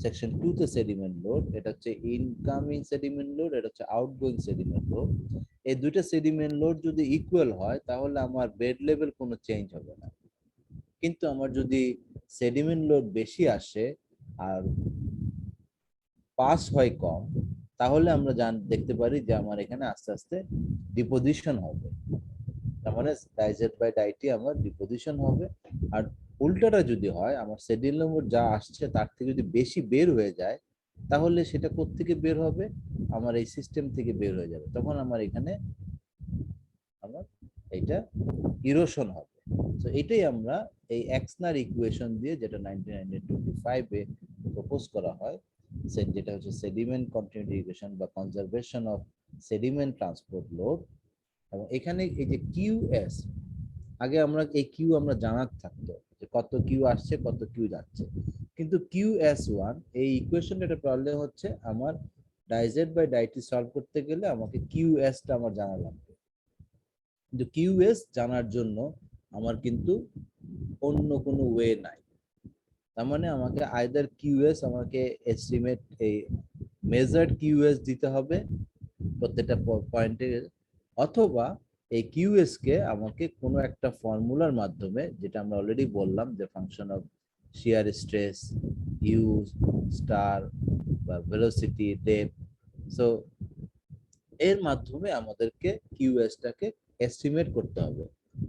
সেকশন 2 তে সেডিমেন্ট লোড, এটা হচ্ছে ইনকামিং সেডিমেন্ট লোড, এটা হচ্ছে আউটগোয়িং সেডিমেন্ট লোড। এই দুইটা সেডিমেন্ট লোড যদি ইকুয়াল হয় তাহলে আমার বেড লেভেল কোনো চেঞ্জ হবে না। কিন্তু আমার যদি সেডিমেন্ট লোড বেশি আসে আর পাস হয় কম, তাহলে আমরা দেখতে পারি যে আমার এখানে আস্তে আস্তে ডিপোজিশন হবে। তার মানে ডাইজেড বাই ডাইটি আমার ডিপোজিশন হবে। আর উল্টাটা যদি হয়, আমার সেডিমেন্ট লোড যা আসছে তার থেকে যদি বেশি বের হয়ে যায়, তাহলে সেটা কোত্থেকে বের হবে? আমার এই সিস্টেম থেকে বের হয়ে যাবে। তখন আমার এখানে আমার এইটা ইরোশন হবে। তো এটাই আমরা এই এক্সনার ইকুয়েশন দিয়ে, যেটা 1925 এ প্রপোজ করা হয়, যেটা হচ্ছে সেডিমেন্ট কন্টিনিউটি ইকুয়েশন বা conservation of sediment transport load. এবং এখানে এই যে কিউএস, আগে আমরা এই কিউ আমরা জানার থাকতো যে কত কিউ আসছে কত কিউ যাচ্ছে, কিন্তু QS1 এই ইকুয়েশনের একটা প্রবলেম হচ্ছে, আমার ডাইজেড বাই ডাইটি সলভ করতে গেলে আমাকে কিউএসটা আমার জানা লাগবে। কিন্তু কিউএস জানার জন্য আমার কিন্তু অন্য কোনো ওয়ে নাই। তার মানে আমাকে আইদার কিউএস আমাকে এস্টিমেট এই মেজার্ড কিউএস দিতে হবে প্রত্যেকটা পয়েন্টে, অথবা এই কিউএস কে আমাকে কোনো একটা ফর্মুলার মাধ্যমে, যেটা আমরা অলরেডি বললাম যে function of shear stress, U star বা ভেলোসিটি, ডেপথ। সো এর মাধ্যমে আমাদেরকে কিউএসটাকে এস্টিমেট করতে হবে।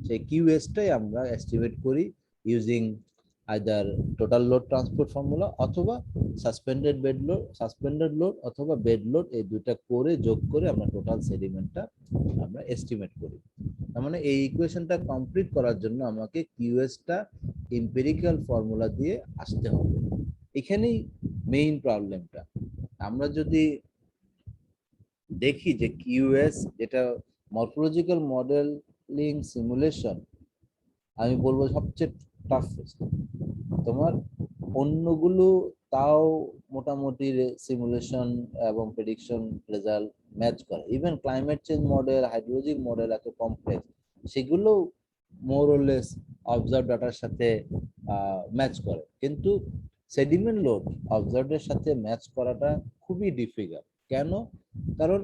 সেই কিউএসটাই আমরা এস্টিমেট করি using either total load transport formula অথবা সাসপেন্ডেড লোড অথবা বেড লোড, এই দুইটা করে যোগ করে আমরা টোটাল সেডিমেন্টটা আমরা এস্টিমেট করি। তার মানে এই ইকুয়েশনটা কমপ্লিট করার জন্য আমাকে কিউএসটা এম্পিরিক্যাল ফর্মুলা দিয়ে আসতে হবে। এখানেই মেইন প্রবলেমটা। আমরা যদি দেখি যে কিউএস যেটা মরফোলজিক্যাল মডেলিং সিমুলেশন, আমি বলবো সবচেয়ে টাফেস্ট। তোমার অন্যগুলো তাও মোটামুটি সিমুলেশন এবং প্রেডিকশন রেজাল্ট ম্যাচ করে। Even climate change model, hydrologic model এত কমপ্লেক্স, সেগুলো মোর অর লেস অবজার্ভ ডাটার সাথে ম্যাচ করে। কিন্তু সেডিমেন্ট লোড অবজার্ভের সাথে ম্যাচ করাটা খুবই ডিফিকাল্ট। কেন? কারণ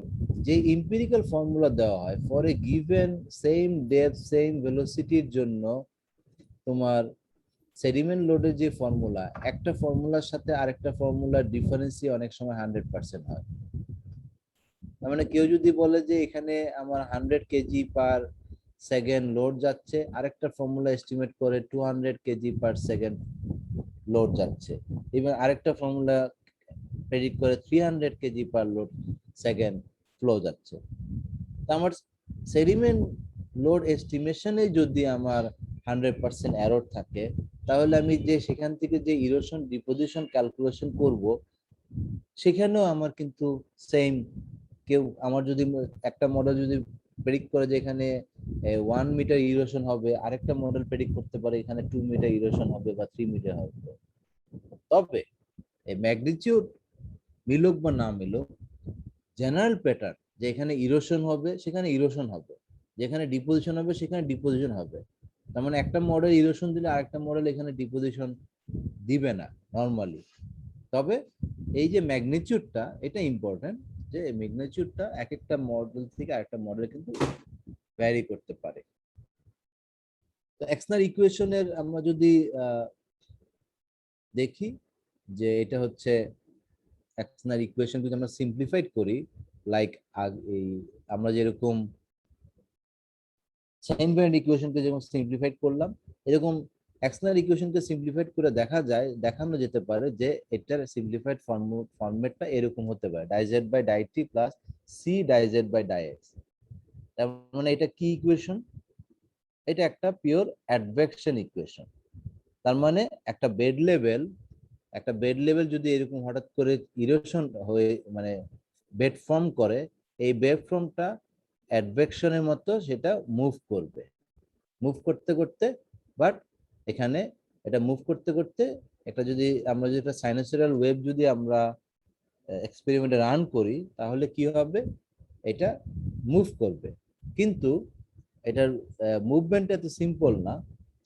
যে এম্পিরিক্যাল ফর্মুলা দেওয়া হয় for a given same depth same ভেলোসিটির জন্য, তোমার সেডিমেন্ট লোডের যে ফর্মুলা, একটা ফর্মুলার সাথে আরেকটা ফর্মুলার ডিফারেন্সই অনেক সময় 100% হয়। তার মানে কেউ যদি বলে যে এখানে আমার 100 কেজি পার সেকেন্ড লোড যাচ্ছে, আরেকটা ফর্মুলা এস্টিমেট করে 200 কেজি পার সেকেন্ড লোড যাচ্ছে, এবং আরেকটা ফর্মুলা প্রেডিক্ট করে 300 কেজি পার লোড সেকেন্ড ফ্লো যাচ্ছে। তা আমার সেডিমেন্ট লোড এস্টিমেশনে যদি আমার 100% এরর থাকে, তাহলে আমি যে সেখান থেকে যে ইরোশন ডিপোজিশন ক্যালকুলেশন করব, সেখানেও আমার কিন্তু সেম, কেউ আমার যদি একটা মডেল যদি প্রেডিক্ট করে যে এখানে 1 মিটার ইরোশন হবে, আরেকটা মডেল প্রেডিক্ট করতে পারে এখানে 2 মিটার ইরোশন হবে বা 3 মিটার হবে। তবে এই ম্যাগনিটিউড মিলুক বা না মিলুক, জেনারেল প্যাটার্ন যে এখানে ইরোশন হবে সেখানে ইরোশন হবে, যেখানে ডিপোজিশন হবে সেখানে ডিপোজিশন হবে। তার মানে একটা মডেল ইরোশন দিলে আরেকটা মডেল এখানে ডিপোজিশন দিবে না নরমালি। তবে এই যে ম্যাগনিটিউডটা, এটা ইম্পর্টেন্ট, যে ম্যাগনিটিউডটা এক একটা মডেল থেকে আরেকটা মডেল কিন্তু ভ্যারি করতে পারে। তো এক্সনার ইকুয়েশনের আমরা যদি দেখি যে এটা হচ্ছে এক্সনার ইকুয়েশন, যদি আমরা সিম্পলিফাইড করি, লাইক এই আমরা যেরকম সাইন ব্যান্ড ইকুয়েশনকে যেমন সিম্পলিফাইড করলাম, এরকম এক্সনার ইকুয়েশনকে সিম্পলিফাইড করে দেখানো যেতে পারে যে এটার সিম্পলিফাইড ফরম্যাটটা এরকম হতে পারে, ডাইজেড বাই ডাইটি প্লাস সি ডাইজেড বাই ডাইএক্স। তার মানে এটা কি ইকুয়েশন? এটা একটা পিওর অ্যাডভেকশন ইকুয়েশন। তার মানে একটা বেড লেভেল যদি এরকম হঠাৎ করে ইরোশন হয়ে মানে বেড ফর্ম করে, এই বেড ফর্মটা অ্যাডভেকশনের মতো সেটা মুভ করতে করতে, বাট এখানে এটা মুভ করতে করতে একটা যদি আমরা যদি একটা সাইনোসয়েডাল ওয়েভ যদি আমরা এক্সপেরিমেন্টে রান করি, তাহলে কি হবে? এটা মুভ করবে, কিন্তু এটার মুভমেন্ট এত সিম্পল না।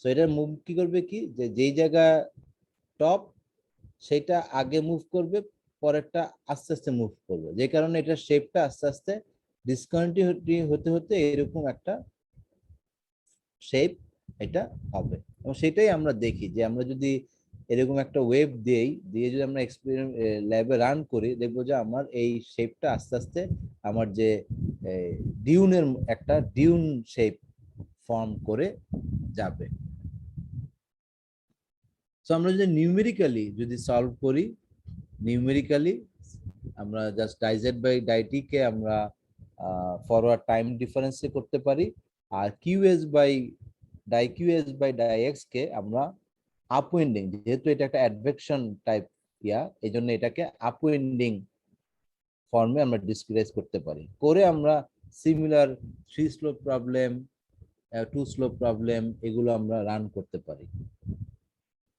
সো এটার মুভ কি করবে, কি যে যেই জায়গা টপ সেটা আগে মুভ করবে, পরেরটা আস্তে আস্তে মুভ করবে, যে কারণে এটার শেপটা আস্তে আস্তে ডিসকন্টিনিউটি হতে হতে এরকম একটা শেপ এটা হবে। এবং সেটাই আমরা দেখি যে আমরা যদি এরকম একটা ওয়েভ দিয়ে যদি আমরা এক্সপেরিমেন্ট ল্যাবে রান করি, দেখবো যে আমার এই শেপটা আস্তে আস্তে আমার যে ডিউনের একটা ডিউন শেপ ফর্ম করে যাবে। সো আমরা যদি নিউমেরিক্যালি যদি সলভ করি, নিউমেরিক্যালি আমরা জাস্ট ডাইজেড বাই ডাইটি কে আমরা ফরওয়ার্ড টাইম ডিফারেন্সে করতে পারি, আর কিউএস বাই ডাইএক্স কে আমরা আপউইন্ডিং, যেহেতু এটা একটা অ্যাডভেকশন টাইপ এই জন্য এটাকে আপউইন্ডিং ফর্মে আমরা ডিসক্রাইব করতে পারি, করে আমরা similar 3 slope problem, 2 slope problem এগুলো আমরা রান করতে পারি।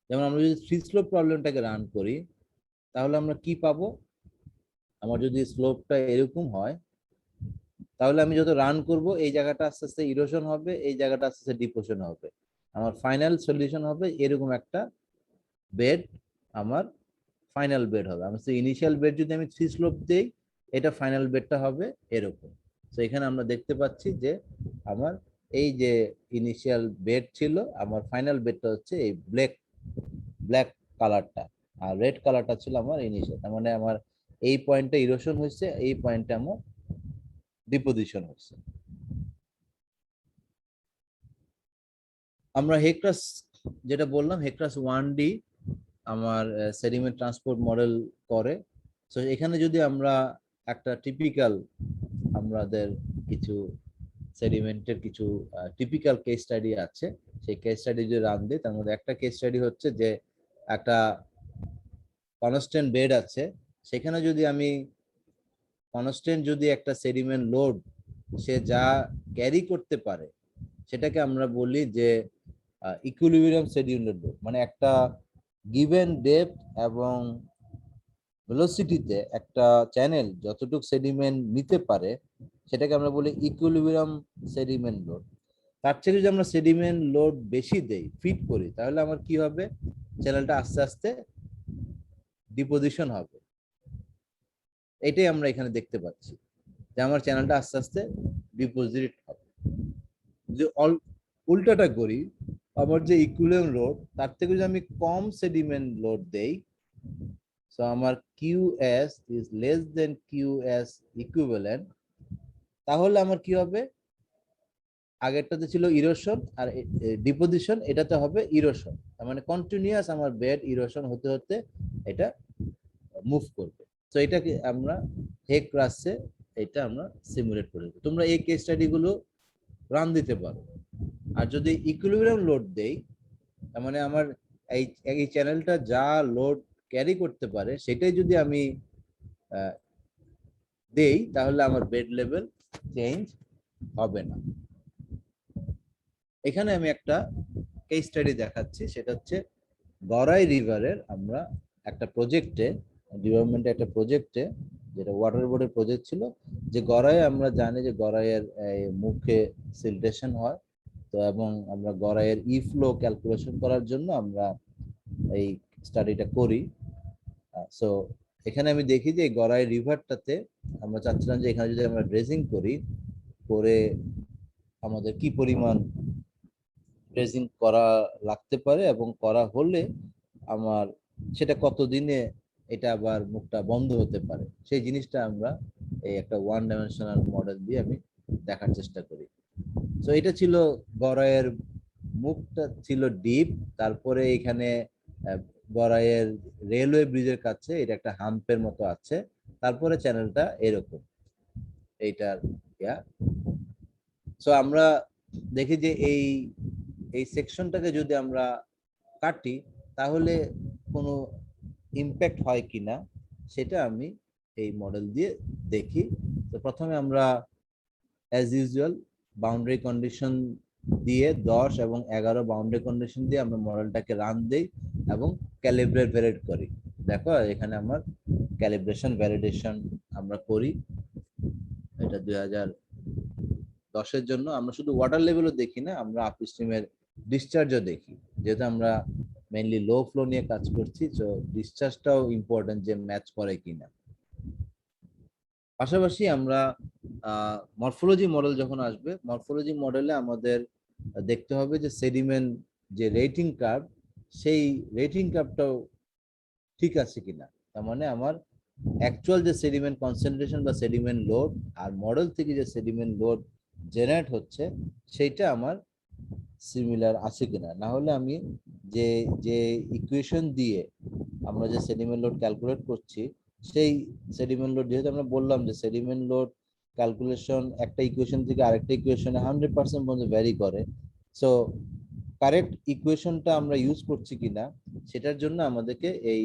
যেমন আমরা যদি 3 স্লোপ প্রবলেমটাকে রান করি, তাহলে আমরা কি পাবো? আমার যদি স্লোপটা এরকম হয়, তাহলে আমি যত রান করব এই জায়গাটা আস্তে আস্তে ইরোশন হবে, এই জায়গাটা আস্তে আস্তে ডিপোশন হবে, আমার ফাইনাল সলিউশন হবে এরকম একটা বেড, আমার ফাইনাল বেড হবে। আমি ইনিশিয়াল বেড যদি আমি 3 স্লোপ দেই, এটা ফাইনাল বেডটা হবে এরকম। তো এখানে আমরা দেখতে পাচ্ছি যে আমার এই যে ইনিশিয়াল বেড ছিল, আমার ফাইনাল বেডটা হচ্ছে এই ব্ল্যাক ব্ল্যাক কালারটা, আর রেড কালারটা ছিল আমার ইনিশিয়াল। তার মানে আমার এই পয়েন্টে ইরোশন হয়েছে, এই পয়েন্টে আমার ডিপোজিশন হচ্ছে। আমরা হেক্টাস যেটা বললাম, হেক্টাস 1D আমার সেডিমেন্ট ট্রান্সপোর্ট মডেল করে। তো এখানে যদি আমরা একটা টিপিক্যাল আমাদের কিছু সেডিমেন্টের কিছু টিপিক্যাল কেস স্টাডি আছে, সেই কেস স্টাডি যদি রান দিই, তার মধ্যে একটা কেস স্টাডি হচ্ছে যে একটা কনস্ট্যান্ট বেড আছে, সেখানে যদি আমি কনস্ট্যান্ট যদি একটা সেডিমেন্ট লোড সে যা ক্যারি করতে পারে, সেটাকে আমরা বলি যে ইকুইলিব্রিয়াম সেডিমেন্ট লোড। মানে একটা গিভেন ডেপথ এবং ভেলোসিটিতে একটা চ্যানেল যতটুকু সেডিমেন্ট নিতে পারে, সেটাকে আমরা বলি ইকুইলিব্রিয়াম সেডিমেন্ট লোড। তার চেয়ে যদি আমরা সেডিমেন্ট লোড বেশি দেই, ফিট করি, তাহলে আমার কি হবে, চ্যানেলটা আস্তে আস্তে ডিপোজিশন হবে। এটাই আমরা এখানে দেখতে পাচ্ছি যে আমার চ্যানেলটা আস্তে আস্তে ডিপোজিট হবে। যে উল্টাটা করি, আমার যে ইকুইলিব্রিয়াম লোড তার থেকে যদি আমি কম সেডিমেন্ট লোড দেই, সো আমার QS is less than QS equivalent, তাহলে আমার কি হবে, আগেরটাতে ছিল ইরোশন আর ডিপোজিশন, এটাতে হবে ইরোশন। তার মানে কন্টিনিউয়াস আমার বেড ইরোশন হতে হতে এটা মুভ করবে। তো এটাকে আমরা হেক রাসে এটা আমরা সিমুলেট করে দেব। তোমরা এই কেস স্টাডি গুলো রান দিতে পারো। আর যদি ইকুইলিব্রিয়াম লোড দেই, তার মানে আমার এই চ্যানেলটা যা লোড ক্যারি করতে পারে সেটাই যদি আমি দেই, তাহলে আমার বেড লেভেল চেঞ্জ হবে না। এখানে আমি একটা কেস স্টাডি দেখাচ্ছি, সেটা হচ্ছে গড়াই রিভারের আমরা একটা প্রজেক্টে, ডেভেলপমেন্টে একটা প্রজেক্টে, যেটা ওয়াটার বোর্ডের প্রজেক্ট ছিল, যে গড়াই আমরা জানি যে গড়াইয়ের মুখে সিলটেশন হয়। তো এবং আমরা গড়াইয়ের ই ফ্লো ক্যালকুলেশন করার জন্য আমরা এই স্টাডিটা করি। সো এখানে আমি দেখি যে গড়াই রিভারটাতে আমরা চাচ্ছিলাম যে এখানে যদি আমরা ড্রেজিং করি, করে আমাদের কি পরিমাণ ড্রেজিং করা লাগতে পারে, এবং করা হলে আমার সেটা কত দিনে এটা আবার মুখটা বন্ধ হতে পারে, সেই জিনিসটা আমরা এই একটা ওয়ান ডাইমেনশনাল মডেল দিয়ে আমি দেখার চেষ্টা করি। তো এটা ছিল গড়াইয়ের মুখটা ছিল ডিপ, তারপরে এখানে গড়াইয়ের রেলওয়ে ব্রিজের কাছে এটা একটা হাম্পের মতো আছে, তারপরে চ্যানেলটা এরকম এইটার ইয়া। সো আমরা দেখি যে এই এই সেকশনটাকে যদি আমরা কাটি, তাহলে কোনো ইম্প্যাক্ট হয় কিনা সেটা আমি এই মডেল দিয়ে দেখি। তো প্রথমে আমরা অ্যাজ ইউজুয়াল বাউন্ডারি কন্ডিশন দিয়ে 10 এবং 11 বাউন্ডারি কন্ডিশন দিয়ে আমরা মডেলটাকে রান দেই এবং ক্যালিব্রেট ভ্যালিডেট করি। দেখো এখানে আমার ক্যালিব্রেশন ভ্যালিডেশন আমরা করি। এটা 2010-এর জন্য। আমরা শুধু ওয়াটার লেভেলও দেখি না, আমরা আপস্ট্রিমের ডিসচার্জও দেখি, যেহেতু আমরা মেইনলি লো ফ্লো নিয়ে কাজ করছি। তো ডিসচার্জটাও ইম্পর্টেন্ট যে ম্যাচ করে কিনা। পাশাপাশি আমরা মরফোলজি মডেল যখন আসবে, মরফোলজি মডেলে আমাদের দেখতে হবে যে সেডিমেন্ট যে রেটিং কার্ভ, সেই রেটিং কার্ভটাও ঠিক আছে কিনা। তার মানে আমার অ্যাকচুয়াল যে সেডিমেন্ট কনসেন্ট্রেশন বা সেডিমেন্ট লোড আর মডেল থেকে যে সেডিমেন্ট লোড জেনারেট হচ্ছে, সেইটা আমার সিমিলার আছে কিনা। না হলে আমি যে যে ইকুয়েশন দিয়ে আমরা যে সেডিমেন্ট লোড ক্যালকুলেট করছি, সেই সেডিমেন্ট লোড, যেহেতু আমরা বললাম যে সেডিমেন্ট লোড ক্যালকুলেশন একটা ইকুয়েশন থেকে আরেকটা ইকুয়েশনে 100% পর্যন্ত ভ্যারি করে। সো কারেক্ট ইকুয়েশনটা আমরা ইউজ করছি কিনা সেটার জন্য আমাদেরকে এই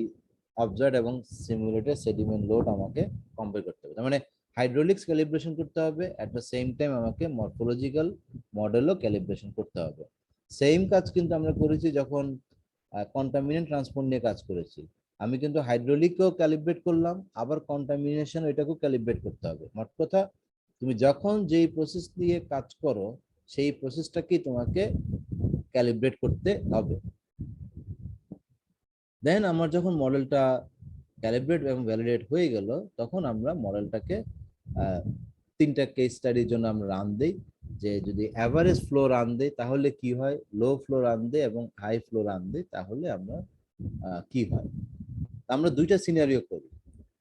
অবজার্ভ এবং সিমুলেটেড সেডিমেন্ট লোড আমাকে কম্পেয়ার করতে হবে। তার মানে হাইড্রোলিক্স ক্যালিব্রেশন করতে হবে, এট দ্য সেম টাইম আমাকে মরফোলজিক্যাল মডেলও ক্যালিব্রেশন করতে হবে। সেম কাজ কিন্তু আমরা করেছি যখন কন্টামিনেন্ট ট্রান্সপোর্ট নিয়ে কাজ করেছি। আমি কিন্তু হাইড্রোলিকও ক্যালিব্রেট করলাম, আবার কন্টামিনেশন এটাকেও ক্যালিব্রেট করতে হবে। মোট কথা, তুমি যখন যেই প্রসেস নিয়ে কাজ করো, সেই প্রসেসটাকেই তোমাকে ক্যালিব্রেট করতে হবে। দেন আমার যখন মডেলটা ক্যালিব্রেট এবং ভ্যালিডেট হয়ে গেল, তখন আমরা মডেলটাকে 3টা কেস স্টাডির জন্য আমরা রান দেই। যে যদি অ্যাভারেজ ফ্লো রান দেই তাহলে কি হয়, লো ফ্লো রান দেই এবং হাই ফ্লো রান দেই তাহলে আমরা কি হয়। আমরা দুইটা সিনারিও করি,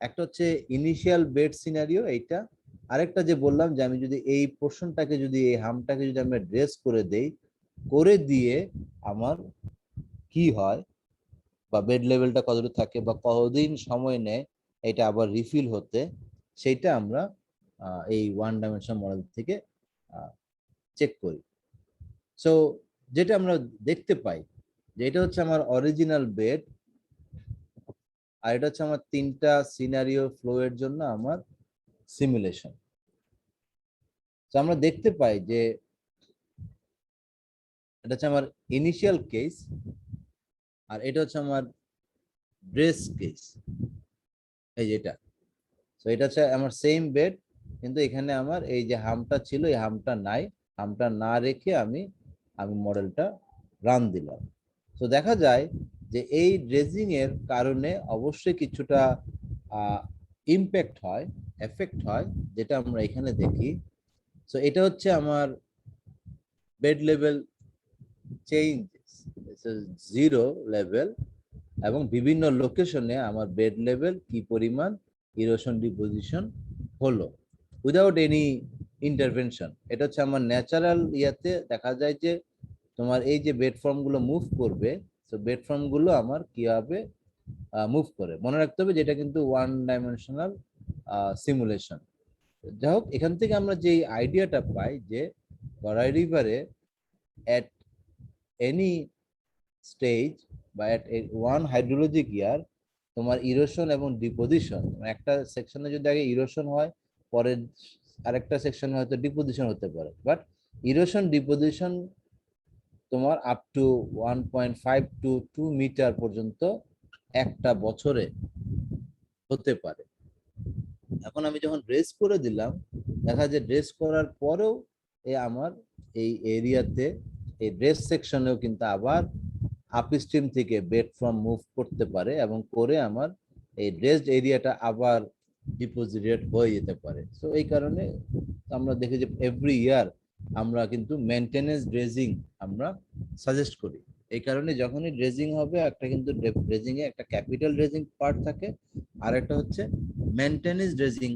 একটা হচ্ছে ইনিশিয়াল বেড সিনারিও এইটা, আরেকটা যে বললাম যে আমি যদি এই পোর্শনটাকে যদি এই হামটাকে যদি আমরা ড্রেস করে দেই, করে দিয়ে আমার কি হয় বা বেড লেভেলটা কতটুকু থাকে বা কতদিন সময় নেয় এটা আবার রিফিল হতে, সেইটা আমরা এই ওয়ান ডাইমেনশন মডেল থেকে চেক করি। সো যেটা আমরা দেখতে পাই যে এটা হচ্ছে আমার অরিজিনাল বেড, আর এটা হচ্ছে আমার তিনটা সিনারিও ফ্লো এর জন্য আমার সিমুলেশন। তো আমরা দেখতে পাই যে এটা হচ্ছে আমার ইনিশিয়াল কেস, আর এটা হচ্ছে আমার ড্রেস কেস, এই যেটা। তো এটা হচ্ছে আমার সেম বেড, কিন্তু এখানে আমার এই যে হামটা ছিল এই হামটা নাই, হামটা না রেখে আমি আমি মডেলটা রান দিলাম। তো দেখা যায় যে এই ড্রেজিং এর কারণে অবশ্যই কিছুটা ইমপ্যাক্ট হয়, এফেক্ট হয়, যেটা আমরা এখানে দেখি। সো এটা হচ্ছে আমার bed level changes, zero level, এবং বিভিন্ন লোকেশনে আমার বেড লেভেল কি পরিমাণ ইরোশন ডিপোজিশন হলো উইদাউট এনি ইন্টারভেনশন। এটা হচ্ছে আমার ন্যাচারাল ইয়াতে দেখা যায় যে তোমার এই যে বেড ফর্ম গুলো মুভ করবে, তো বেড ফর্ম গুলো আমার কিভাবে মুভ করে, মনে রাখতে হবে যেটা কিন্তু ওয়ান ডাইমেনশনাল সিমুলেশন। যাই হোক, এখান থেকে আমরা যে আইডিয়াটা পাই যে গড়াই রিভারে at any স্টেজ বা at ওয়ান হাইড্রোলজিক ইয়ার তোমার ইরোশন এবং ডিপোজিশন, একটা সেকশনে যদি আগে ইরোশন হয়, পরের আরেকটা সেকশনে হয়তো ডিপোজিশন হতে পারে, বাট ইরোশন ডিপোজিশন তোমার আপ টু 1.5 টু 2 মিটার পর্যন্ত একটা বছরে হতে পারে। এখন আমি যখন ড্রেস করে দিলাম, দেখা যায় ড্রেস করার পরেও আমার এই এরিয়াতে এই ড্রেস সেকশনেও কিন্তু আবার আপস্ট্রিম থেকে বেড ফ্রম মুভ করতে পারে এবং করে আমার এই ড্রেসড এরিয়াটা আবার ডিপোজিটেড হয়ে যেতে পারে। সো এই কারণে আমরা দেখি যে এভরি ইয়ার আমরা কিন্তু মেনটেনেন্স ড্রেজিং আমরা সাজেস্ট করি। এই কারণে যখনই ড্রেজিং হবে একটা কিন্তু ড্রেজিং এ একটা ক্যাপিটাল ড্রেজিং পার্ট থাকে, আর একটা হচ্ছে মেনটেনেন্স ড্রেজিং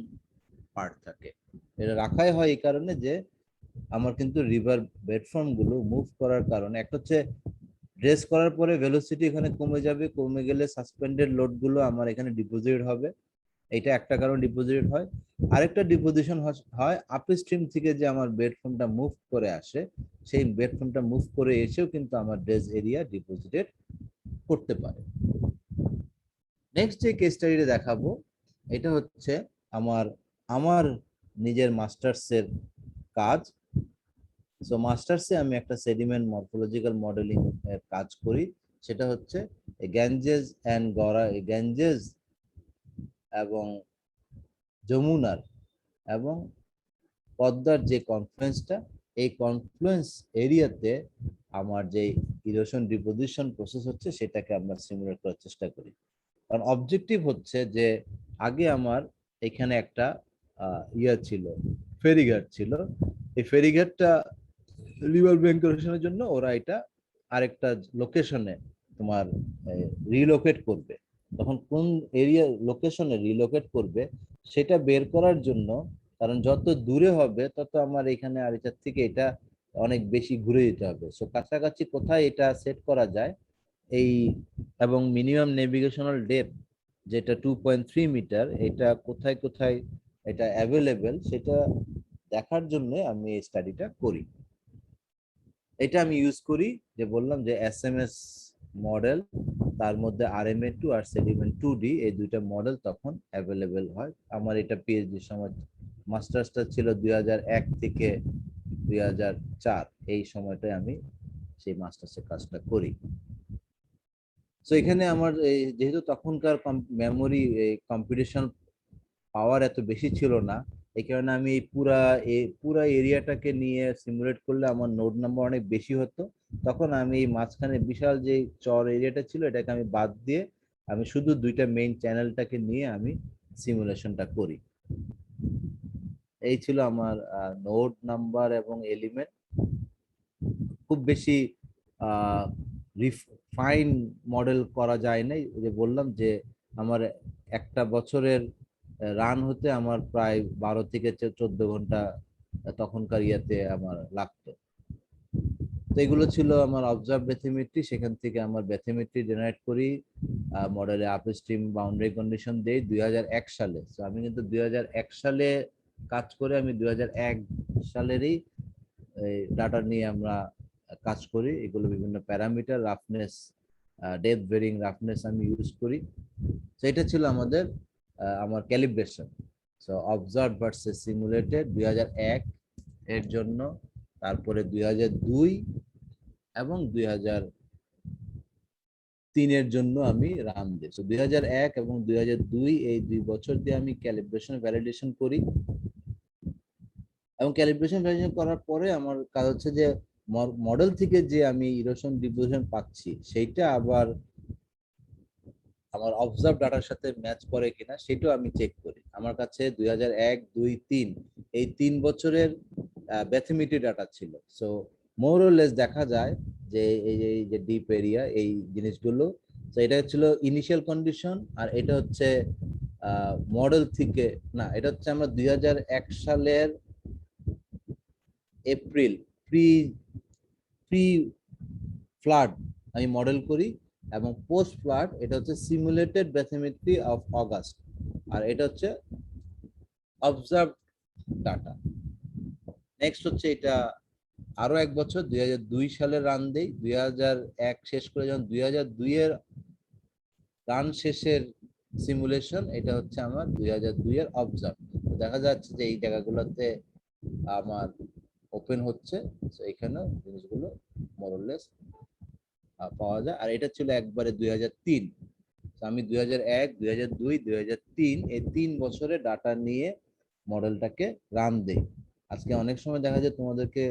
পার্ট থাকে। এটা রাখাই হয় এই কারণে যে আমার কিন্তু রিভার বেডফর্ম গুলো মুভ করার কারণে একটা হচ্ছে ড্রেস করার পরে ভেলোসিটি এখানে কমে যাবে, কমে গেলে সাসপেন্ডেড লোড গুলো আমার এখানে ডিপোজিট হবে, এটা একটা কারণ ডিপোজিট হয়। আরেকটা ডিপোজিশন হয় আপস্ট্রিম থেকে যে আমার বেডফর্মটা মুভ করে আসে, সেই বেডফর্মটা মুভ করে এসেও কিন্তু আমার ড্রেস এরিয়া ডিপোজিটেড করতে পারে। নেক্সট যে কেস স্টাডিটা দেখাবো এটা হচ্ছে আমার আমার নিজের মাস্টার্সের কাজ। সো মাস্টার্সে আমি একটা সেডিমেন্ট মরফোলজিক্যাল মডেলিং এর কাজ করি, সেটা হচ্ছে গ্যাঞ্জেস অ্যান্ড গ্যাঞ্জেস এবং যমুনার এবং পদ্মার যে কনফ্লুয়েন্সটা, এই কনফ্লুয়েন্স এরিয়াতে আমার যে ইরোশন ডিপোজিশন প্রসেস হচ্ছে সেটাকে আমরা সিমুলেট করার চেষ্টা করি। কারণ অবজেক্টিভ হচ্ছে যে আগে আমার এখানে একটা ইয়া ছিল, ফেরিঘাট ছিল, এই ফেরিঘাটটা রিভার ব্যাংকের জন্য ওরা এটা আরেকটা লোকেশনে তোমার রিলোকেট করবে। তখন কোন এরিয়া লোকেশনে রিলোকেট করবে সেটা বের করার জন্য, কারণ যত দূরে হবে তত আমার এখানে আর এটার থেকে এটা অনেক বেশি ঘুরে যেতে হবে। সো কাছাকাছি কোথায় এটা সেট করা যায় এই, এবং মিনিমাম নেভিগেশনাল ডেপথ যেটা 2.3 মিটার, এটা কোথায় কোথায় এটা অ্যাভেলেবেল সেটা দেখার জন্য আমি এই স্টাডিটা করি। এটা আমি ইউজ করি যে বললাম যে এসএমএস মডেল, তার মধ্যে RMA2 আর সেডিমেন্ট 2D এই দুইটা মডেল তখন অ্যাভেলেবেল হয়। আমার এটা পিএইচডির সময়, মাস্টার্সটা ছিল 2001 থেকে 2004, এই সময়টায় আমি সেই মাস্টার্সের কাজটা করি। তো এখানে আমার যেহেতু তখনকার মেমোরি কম্পিটিশন পাওয়ার এত বেশি ছিল না, এই কারণে আমি এই পুরা এরিয়াটাকে নিয়ে সিমুলেট করলে আমার নোড নাম্বার অনেক বেশি হতো। তখন আমি এই মাঝখানে বিশাল যে চর এরিয়াটা ছিল এটাকে আমি বাদ দিয়ে আমি শুধু দুইটা মেইন চ্যানেলটাকে নিয়ে আমি সিমুলেশনটা করি। এই ছিল আমার নোড নাম্বার এবং এলিমেন্ট। খুব বেশি ফাইন মডেল করা যায় নাই। যে বললাম যে আমার একটা বছরের রান হতে আমার প্রায় 12 থেকে 14 ঘন্টা তখনকার ইয়েতে আমার লাগতো। তো এগুলো ছিল আমার অবজার্ভ ব্যাথিমেট্রি। সেখান থেকে আমার ব্যাথিমেট্রি জেনারেট করি, মডেলে আপস্ট্রিম বাউন্ডারি কন্ডিশন দেই 2001 সালে। তো আমি কিন্তু 2001 সালে কাজ করে আমি 2001 সালেরই ডাটা নিয়ে আমরা কাজ করি। এগুলো বিভিন্ন প্যারামিটার, রাফনেস, ডেপথ ভেরিং রাফনেস আমি ইউজ করি। তো এটা ছিল আমাদের আমার calibration. So observe versus simulated 2001 এর জন্য, তারপরে 2002 এবং 2003 এর জন্য আমি রান দিই। তো 2001 এবং 2002 এই 2 বছর দিয়ে আমি ক্যালিব্রেশন ভ্যালিডেশন করি। এবং ক্যালিব্রেশন ভ্যালিডেশন করার পরে আমার কাজ হচ্ছে যে মডেল থেকে যে আমি ইরোশন ডিপোজিশন পাচ্ছি সেইটা আবার আমার অবজার্ভ ডাটার সাথে ম্যাচ করে কিনা সেটাও আমি চেক করি। আমার কাছে 2001, 2, 3 এই 3 বছরের ব্যাথিমেট্রি ডাটা ছিল। সো মোর অর লেস দেখা যায় যে এই যে ডিপ এরিয়া এই জিনিসগুলো, তো এটা ছিল ইনিশিয়াল কন্ডিশন, আর এটা হচ্ছে মডেল থেকে, না এটা হচ্ছে আমরা 2001 সালের এপ্রিল প্রি প্রি ফ্লাড আমি মডেল করি, এবং পোস্ট ফ্লাড এটা হচ্ছে সিমুলেটেড ব্যাথিমেট্রি অফ অগাস্ট, আর এটা হচ্ছে অবজার্ভ ডাটা। নেক্সট হচ্ছে এটা আরো এক বছর 2002 সালে রান দেই। 2001 শেষ করে যখন 2002 এর রান শেষের সিমুলেশন, এটা হচ্ছে আমার 2002 এর অবজার্ভ। দেখা যাচ্ছে যে এই জায়গাগুলোতে আমার ওপেন হচ্ছে, তো এখানে জিনিসগুলো মোরলেস পাওয়া যায়। আর এটা ছিল একবারে 2003। আমি 2001, 2002, 2003 এই 3 বছরের ডাটা নিয়ে মডেলটাকে রান দেই। আজকে অনেক সময় দেখা যায় তোমাদেরকে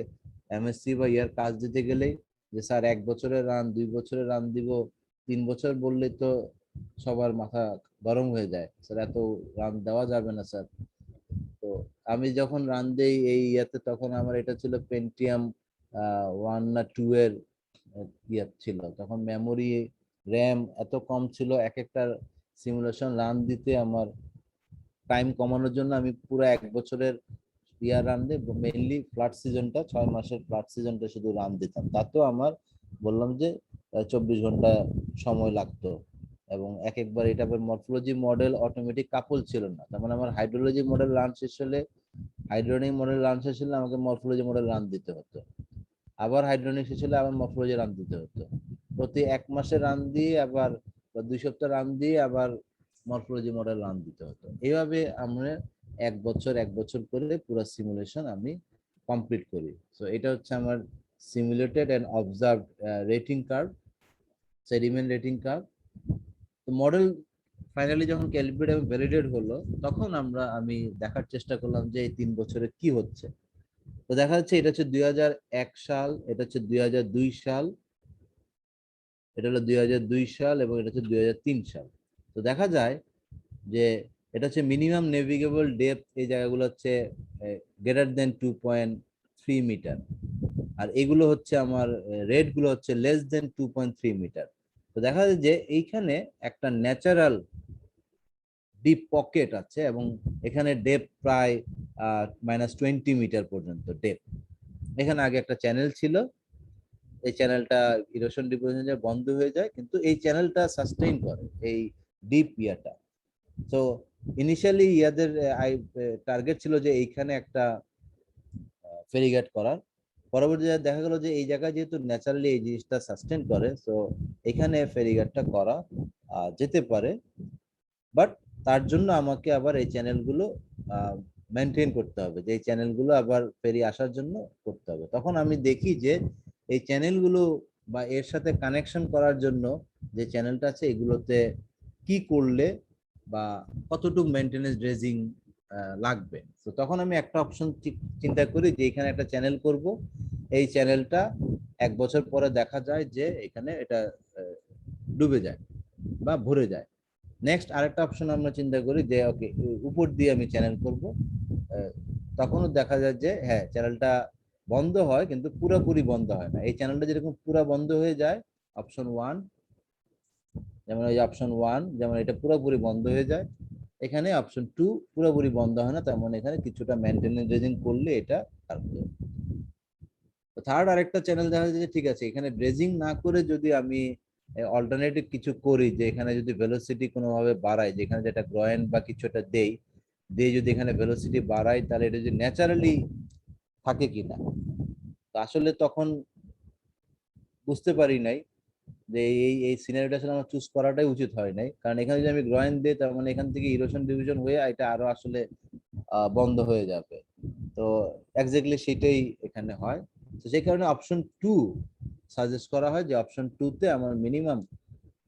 এমএসসি বা ইয়ার কাজ দিতে গেলে যে স্যার 1 বছরের রান, 2 বছরের রান দিব, 3 বছর বললে তো সবার মাথা গরম হয়ে যায়, স্যার এত রান দেওয়া যাবে না স্যার। তো আমি যখন রান দেই এই ইয়াতে, তখন আমার এটা ছিল পেন্টিয়াম 1 না 2 এর ইয়ে ছিল, তখন মেমোরি র্যাম এত কম ছিল, এক একটা সিমুলেশন রান দিতে আমার টাইম কমানোর জন্য আমি পুরো 1 বছরের ইয়ার রান দিয়ে মেইনলি ফ্লাড সিজনটা 6 মাসের ফ্লাড সিজনটা শুধু রান দিতাম, তাতেও আমার বললাম যে 24 ঘন্টা সময় লাগতো। এবং এক একবার এটা মরফোলজি মডেল অটোমেটিক কাপল ছিল না, তার মানে আমার হাইড্রোলজি মডেল রান শেষ হলে, হাইড্রোনিক মডেল রান শেষ হলে আমাকে মরফোলজি মডেল রান দিতে হতো, আবার হাইড্রোনিক শেষ হলে আবার মরফোলজি রান দিতে হতো। প্রতি 1 মাসে রান দিয়ে আবার, বা 2 সপ্তাহ রান দিয়ে আবার মরফোলজি মডেল রান দিতে হতো। এইভাবে আমরা 1 বছর 1 বছর করে পুরো সিমুলেশন আমি কমপ্লিট করি। সো এটা হচ্ছে আমার simulated and observe rating curve, sediment rating curve. তো মডেল ফাইনালি যখন ক্যালিব্রেট এবং ভ্যালিডেট হলো, তখন আমি দেখার চেষ্টা করলাম যে এই 3 বছরে কি হচ্ছে। তো দেখা যাচ্ছে এটা হচ্ছে 2001 সাল, এটা হচ্ছে 2002 সাল, এটা হলো 2002 সাল, এবং এটা হচ্ছে 2003 সাল। তো দেখা যায় যে এটা হচ্ছে মিনিমাম নেভিগেবল ডেপথ, এই জায়গাগুলো হচ্ছে গ্রেটার দেন 2.3 মিটার, আর এগুলো হচ্ছে আমার রেড গুলো হচ্ছে লেস দেন 2.3 মিটার। তো দেখা যায় যে এইখানে একটা ন্যাচারাল ডিপ পকেট আছে, এবং এখানে ডেপ প্রায় -20 মিটার পর্যন্ত ডেপ। এখানে আগে একটা চ্যানেল ছিল, এই চ্যানেলটা ইরোশন ডিপোজিশন বন্ধ হয়ে যায়, কিন্তু এই চ্যানেলটা সাস্টেইন করে এই ডিপ ইয়াটা। তো ইনিশিয়ালি ইয়াদের টার্গেট ছিল যে এইখানে একটা ফেরিঘাট করার, পরবর্তীতে দেখা গেল যে এই জায়গায় যেহেতু ন্যাচারালি এই জিনিসটা সাস্টেন করে, তো এখানে ফেরিঘাটটা করা যেতে পারে, বাট তার জন্য আমাকে আবার এই চ্যানেলগুলো মেনটেন করতে হবে, যে এই চ্যানেলগুলো আবার ফেরি আসার জন্য করতে হবে। তখন আমি দেখি যে এই চ্যানেলগুলো বা এর সাথে কানেকশন করার জন্য যে চ্যানেলটা আছে, এগুলোতে কি করলে বা কতটুকু মেনটেনেন্স ড্রেজিং লাগবে। তো তখন আমি একটা অপশন চিন্তা করি যে এখানে একটা চ্যানেল করব, এই চ্যানেলটা 1 বছর পরে দেখা যায় যে এখানে এটা ডুবে যায় বা ভরে যায়। নেক্সট আরেকটা অপশন আমরা চিন্তা করি যে ওকে উপর দিয়ে আমি চ্যানেল করব, তখনও দেখা যায় যে হ্যাঁ চ্যানেলটা বন্ধ হয়, কিন্তু পুরোপুরি বন্ধ হয় না। এই চ্যানেলটা যেরকম পুরো বন্ধ হয়ে যায়, অপশন 1, যেমন এই অপশন 1 যেমন এটা পুরোপুরি বন্ধ হয়ে যায়, এখানে অপশন 2 পুরোপুরি বন্ধ হয় না, তার মানে এখানে কিছুটা মেইনটেনেন্স ড্রেজিং করলে এটা থাকবে। থার্ড আরেকটা চ্যানেল দেখা যাচ্ছে যে ঠিক আছে এখানে ড্রেজিং না করে যদি আমি অল্টারনেটিভ কিছু করি, যে এখানে যদি ভেলোসিটি কোনোভাবে বাড়াই, যেখানে যেটা গ্রয়েন বা কিছু একটা দেই, দিয়ে যদি এখানে ভেলোসিটি বাড়াই, তাহলে এটা যদি ন্যাচারালি থাকে কিনা। তো আসলে তখন বুঝতে পারি নাই যে এই সিনারিওটা আসলে আমার চুজ করাটাই উচিত হয় নাই, কারণ এখানে যদি আমি গ্রয়েন দিই তার মানে এখান থেকে ইরোশন ডিভিশন হয়ে এটা আরো আসলে বন্ধ হয়ে যাবে। তো এক্স্যাক্টলি সেটাই এখানে হয়। তো সেই কারণে অপশন 2 সাজেস্ট করা হয়, যে অপশন 2 তে আমার minimum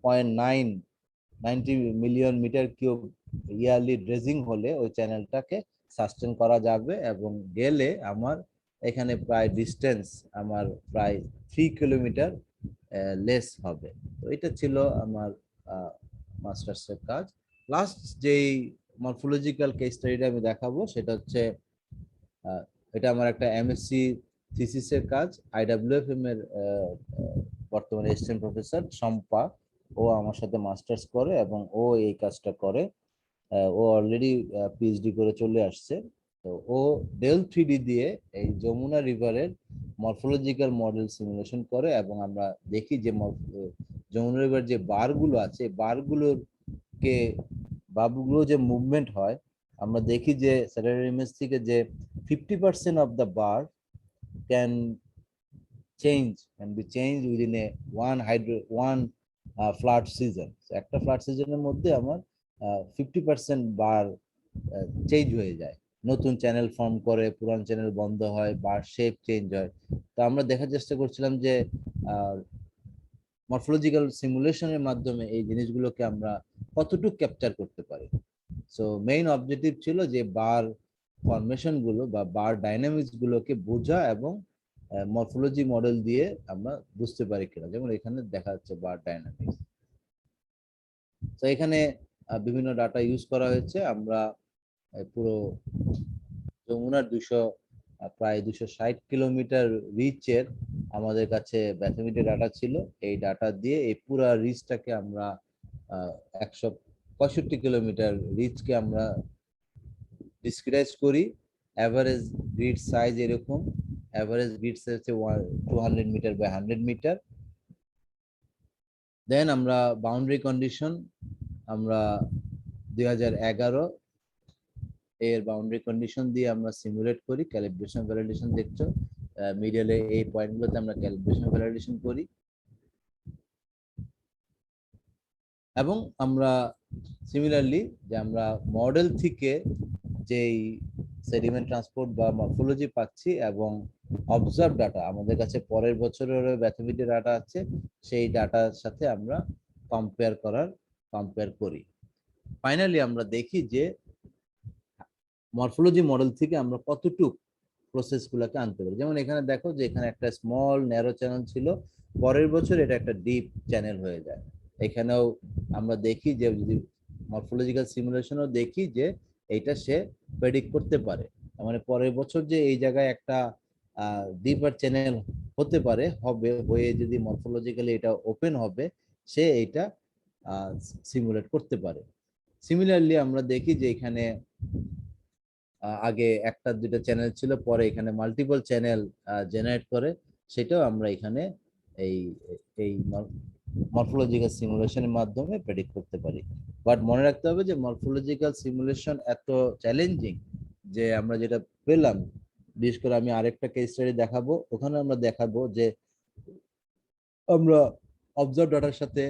0.90 million metre cube yearly dredging হলে ওই চ্যানেলটাকে সাস্টেন করা যাবে, এবং গেলে আমার এখানে প্রায় ডিস্টেন্স আমার প্রায় 3 কিলোমিটার লেস হবে। তো এটা ছিল আমার মাস্টার্সের কাজ। লাস্ট যেই মরফোলজিক্যাল কেস স্টাডিটা আমি দেখাবো সেটা হচ্ছে এটা আমার একটা এমএসসি থিসিসের কাজ। আইডব্লিউএফএম এর বর্তমানে অ্যাসিস্ট্যান্ট প্রফেসর শম্পা, ও আমার সাথে মাস্টার্স করে এবং ও এই কাজটা করে। ও অলরেডি পিএইচডি করে চলে আসছে। তো ও ডেল 3D দিয়ে এই যমুনা রিভারের মরফোলজিক্যাল মডেল সিমুলেশন করে, এবং আমরা দেখি যে যমুনা রিভার যে বারগুলো আছে, বারগুলোকে বারগুলো যে মুভমেন্ট হয়, আমরা দেখি যে স্যাটেলাইট ইমেজ থেকে যে 50% of the bar can be change within a one flood season. একটা ফ্লাড সিজনের মধ্যে আমার 50% বার চেঞ্জ হয়ে যায়, নতুন চ্যানেল ফর্ম করে, পুরান চ্যানেল বন্ধ হয়, বার শেপ চেঞ্জ হয়। তো আমরা দেখার চেষ্টা করছিলাম যে মরফোলজিক্যাল সিমুলেশনের মাধ্যমে এই জিনিসগুলোকে আমরা কতটুকু ক্যাপচার করতে পারি। সো মেইন অবজেক্টিভ ছিল যে বার ফরমেশন গুলো বা বার ডাইনামিক্স গুলোকে বোঝা এবং মরফোলজি মডেল দিয়ে আমরা বুঝতে পারি কিনা। যেমন এখানে দেখা যাচ্ছে বার ডাইনামিক্স। তো এখানে বিভিন্ন ডাটা ইউজ করা হয়েছে। আমরা পুরো যমুনার প্রায় 260 কিলোমিটার রিচের আমাদের কাছে ব্যাথমেটিক ডাটা ছিল। এই ডাটা দিয়ে এই পুরো রিচটাকে আমরা 165 কিলোমিটার রিচকে আমরা ডিসক্রাইজ করি। অ্যাভারেজ গ্রিড সাইজ এরকম, অ্যাভারেজ গ্রিড সাইজ হচ্ছে 200 মিটার বাই 100 মিটার। দেন আমরা বাউন্ডারি কন্ডিশন আমরা 2011 এর বাউন্ডারি কন্ডিশন দিয়ে আমরা সিমুলেট করি, ক্যালিব্রেশন ভ্যালিডেশন দেখছো মিডলে এই পয়েন্টগুলোতে আমরা ক্যালিব্রেশন ভ্যালিডেশন করি। এবং আমরা সিমিলারলি যে আমরা মডেল থেকে যেই সেডিমেন্ট ট্রান্সপোর্ট বা মরফোলজি পাচ্ছি এবং অবজার্ভ ডাটা আমাদের কাছে পরের বছরের ব্যাথমেটিক ডাটা আছে, সেই ডাটার সাথে আমরা কম্পেয়ার করি। ফাইনালি আমরা দেখি যে মরফোলজি মডেল থেকে আমরা কতটুকু প্রসেসগুলোকে আনতে পারি। যেমন এখানে দেখো যে এখানে একটা স্মল ন্যারো চ্যানেল ছিল, পরের বছর এটা একটা ডিপ চ্যানেল হয়ে যায়। এখানেও আমরা দেখি যে যদি মরফোলজিক্যাল সিমুলেশনও দেখি যে এইটা সে প্রেডিক্ট করতে পারে, মানে পরের বছর যে এই জায়গায় একটা ডিপার চ্যানেল হতে পারে, হবে হয়ে যদি মরফোলজিক্যালি এটা ওপেন হবে, সে এইটা সিমুলেট করতে পারে। সিমিলারলি আমরা দেখি যে এখানে আগে একটা দুটো চ্যানেল ছিল, পরে এখানে মাল্টিপল চ্যানেল জেনারেট করে, সেটাও আমরা এখানে এই এই মরফোলজিক্যাল সিমুলেশনের মাধ্যমে প্রেডিক্ট করতে পারি। বাট মনে রাখতে হবে যে মরফোলজিক্যাল সিমুলেশন এত চ্যালেঞ্জিং যে আমরা যেটা পেলাম, বিশেষ করে আমি আরেকটা কেস স্টাডি দেখাবো, ওখানে আমরা দেখাবো যে আমরা অবজার্ভ ডাটার সাথে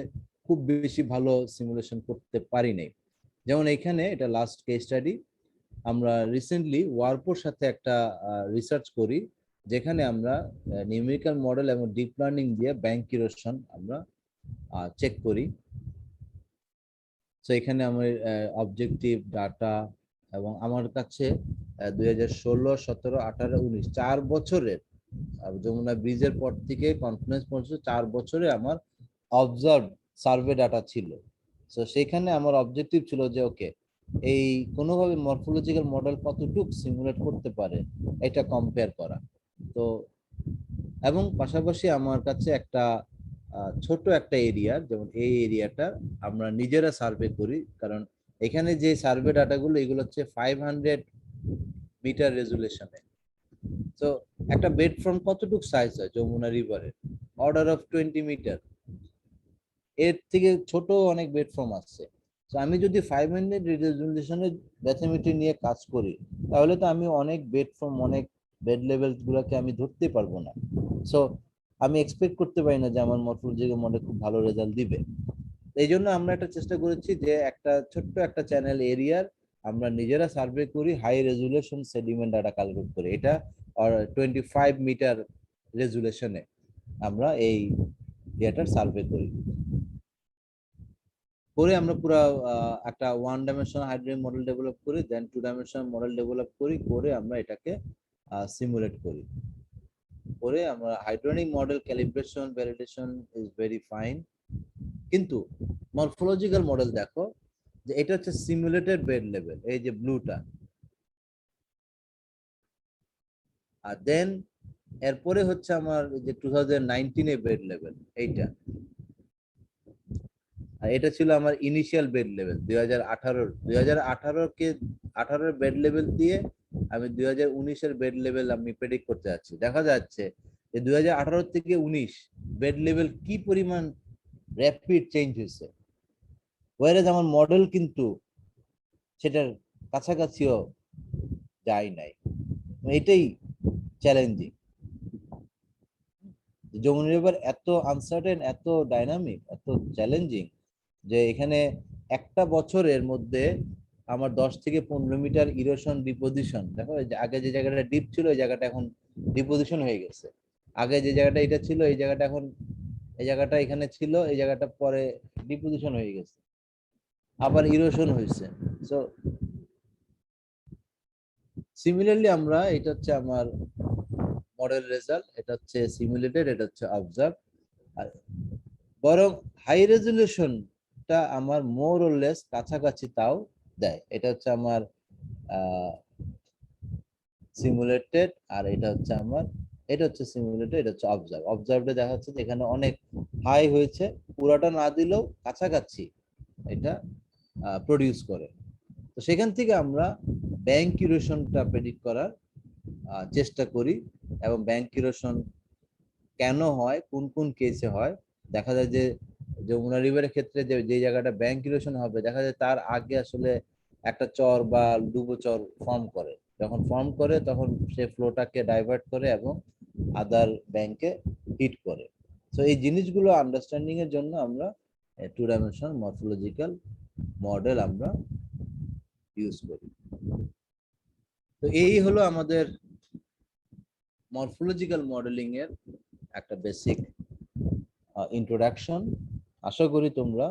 খুব বেশি ভালো সিমুলেশন করতে পারি নাই। যেমন এখানে এটা লাস্ট কেস স্টাডি, আমরা রিসেন্টলি ওয়ারপোর সাথে একটা রিসার্চ করি, যেখানে আমরা নিউমেরিক্যাল মডেল এবং ডিপ লার্নিং দিয়ে ব্যাংক ইরোশন আমরা চেক করি। তো এখানে আমার অবজেক্টিভ ডাটা এবং আমার কাছে 2016, 17, 18, 19 4 বছরের যমুনা ব্রিজের পর থেকে কনফারেন্স পর্যন্ত 4 বছরে আমার অবজার্ভ সার্ভে ডাটা ছিল। তো সেখানে আমার অবজেক্টিভ ছিল যে ওকে এই কোনোভাবে মরফোলজিক্যাল মডেল কতটুকু সিমুলেট করতে পারে এটা কম্পেয়ার করা। তো এবং পাশাপাশি আমার কাছে একটা ছোট একটা এরিয়া, যেমন এই এরিয়াটা আমরা নিজেরা সার্ভে করি, কারণ এখানে যে সার্ভে ডাটাগুলো এগুলো হচ্ছে 500 মিটার রেজুলেশনে। তো একটা বেড ফ্রম কতটুক সাইজ হয় যমুনা রিভারের? অর্ডার অফ 20 মিটার, এর থেকে ছোট অনেক বেড ফ্রম আছে। তো আমি যদি 500 রেজুলেশনের ব্যাথোমেট্রি নিয়ে কাজ করি, তাহলে তো আমি অনেক বেড ফ্রম, অনেক বেড লেভেল গুলোকে আমি ধরতে পারবো না। সো আমি এক্সপেক্ট করতে পারি না যে আমার মরফোলজিক্যাল মডেল খুব ভালো রেজাল্ট দিবে। এই জন্য আমরা একটা চেষ্টা করেছি যে একটা ছোট্ট একটা চ্যানেল এরিয়ার আমরা নিজেরা সার্ভে করি, high resolution sediment data collect করে, এটা 25 মিটার রেজুলেশনে আমরা এই ডেটার সার্ভে করি। করে আমরা পুরো একটা 1 ডাইমেনশনাল হাইড্রোজেন মডেল ডেভেলপ করি, দেন 2 ডাইমেনশনাল মডেল ডেভেলপ করি, করে আমরা এটাকে সিমুলেট করি। করে আমরা hydronic model calibration validation is very fine, কিন্তু মরফোলজিক্যাল মডেল দেখো যে এটা হচ্ছে সিমুলেটেড বেড লেভেল, এই যে ব্লুটা, আর দেন এরপরে হচ্ছে আমার যে 2019 এ বেড লেভেল এইটা, আর এটা ছিল আমার ইনিশিয়াল বেড লেভেল 2018 কে 18 বেড লেভেল দিয়ে আমি 2019 এর বেড লেভেল আমি প্রেডিক্ট করতে যাচ্ছি। দেখা যাচ্ছে যে 2018 থেকে 19 বেড লেভেল কি পরিমাণ র্যাপিড চেঞ্জ হয়েছে, ওয়ারেজ আমার মডেল কিন্তু সেটার কাছাকাছিও যায় নাই। এটাই চ্যালেঞ্জিং। যমুনা রিভার এত আনসার্টেন, এত ডাইনামিক, এত চ্যালেঞ্জিং যে এখানে একটা বছরের মধ্যে আমার 10 থেকে 15 মিটার ইরোশন ডিপোজিশন, দেখো আগে যে জায়গাটা ডিপ ছিল ওই জায়গাটা এখন ডিপোজিশন হয়ে গেছে, আগে যে জায়গাটা এটা ছিল এই জায়গাটা এখন, এই জায়গাটা এখানে ছিল এই জায়গাটা পরে ডিপোজিশন হয়ে গেছে, আবার ইরোশন হয়েছে। সো সিমিলারলি আমরা, এটা হচ্ছে আমার মডেল রেজাল্ট, এটা হচ্ছে সিমুলেটেড, এটা হচ্ছে অবজার্ভ। আর বরং হাই রেজলিউশনটা আমার মোর অর লেস কাছাকাছি তাও দেয়। এটা হচ্ছে আমার সিমুলেটেড, আর এটা হচ্ছে আমার, এটা হচ্ছে সিমুলেটেড, এটা হচ্ছে অবজার্ভ। অবজার্ভে দেখা যাচ্ছে যে এখানে অনেক হাই হয়েছে, পুরাটা না দিলেও কাছাকাছি এটা প্রডিউস করে। তো সেখান থেকে আমরা ব্যাংক ইরোশনটা প্রেডিক্ট করার চেষ্টা করি, এবং ব্যাংক ইরোশন কেন হয়, কোন কোন কেসে হয়। দেখা যায় যে যমুনা রিভারের ক্ষেত্রে যে জায়গাটা ব্যাংক ইরোশন হবে, দেখা যায় তার আগে আসলে একটা চর বা ডুবো চর ফর্ম করে, যখন ফর্ম করে তখন সে ফ্লোটাকে ডাইভার্ট করে এবং আদার ব্যাংকে হিট করে। তো এই জিনিসগুলো আন্ডারস্ট্যান্ডিং এর জন্য আমরা 2 ডাইমেনশনাল মরফোলজিক্যাল মডেল আমরা ইউজ করি। তো এই হলো আমাদের মরফোলজিক্যাল মডেলিং এর একটা বেসিক ইন্ট্রোডাকশন। আশা করি তোমরা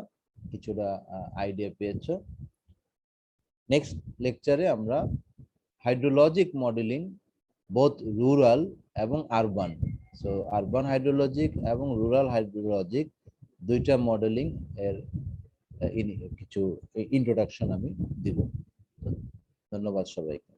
কিছুটা আইডিয়া পেয়েছো। নেক্সট লেকচারে আমরা হাইড্রোলজিক মডেলিং বোথ রুরাল এবং আরবান, সো আরবান হাইড্রোলজিক এবং রুরাল হাইড্রোলজিক দুইটা মডেলিং এর কিছু ইন্ট্রোডাকশন আমি দিব। ধন্যবাদ সবাইকে।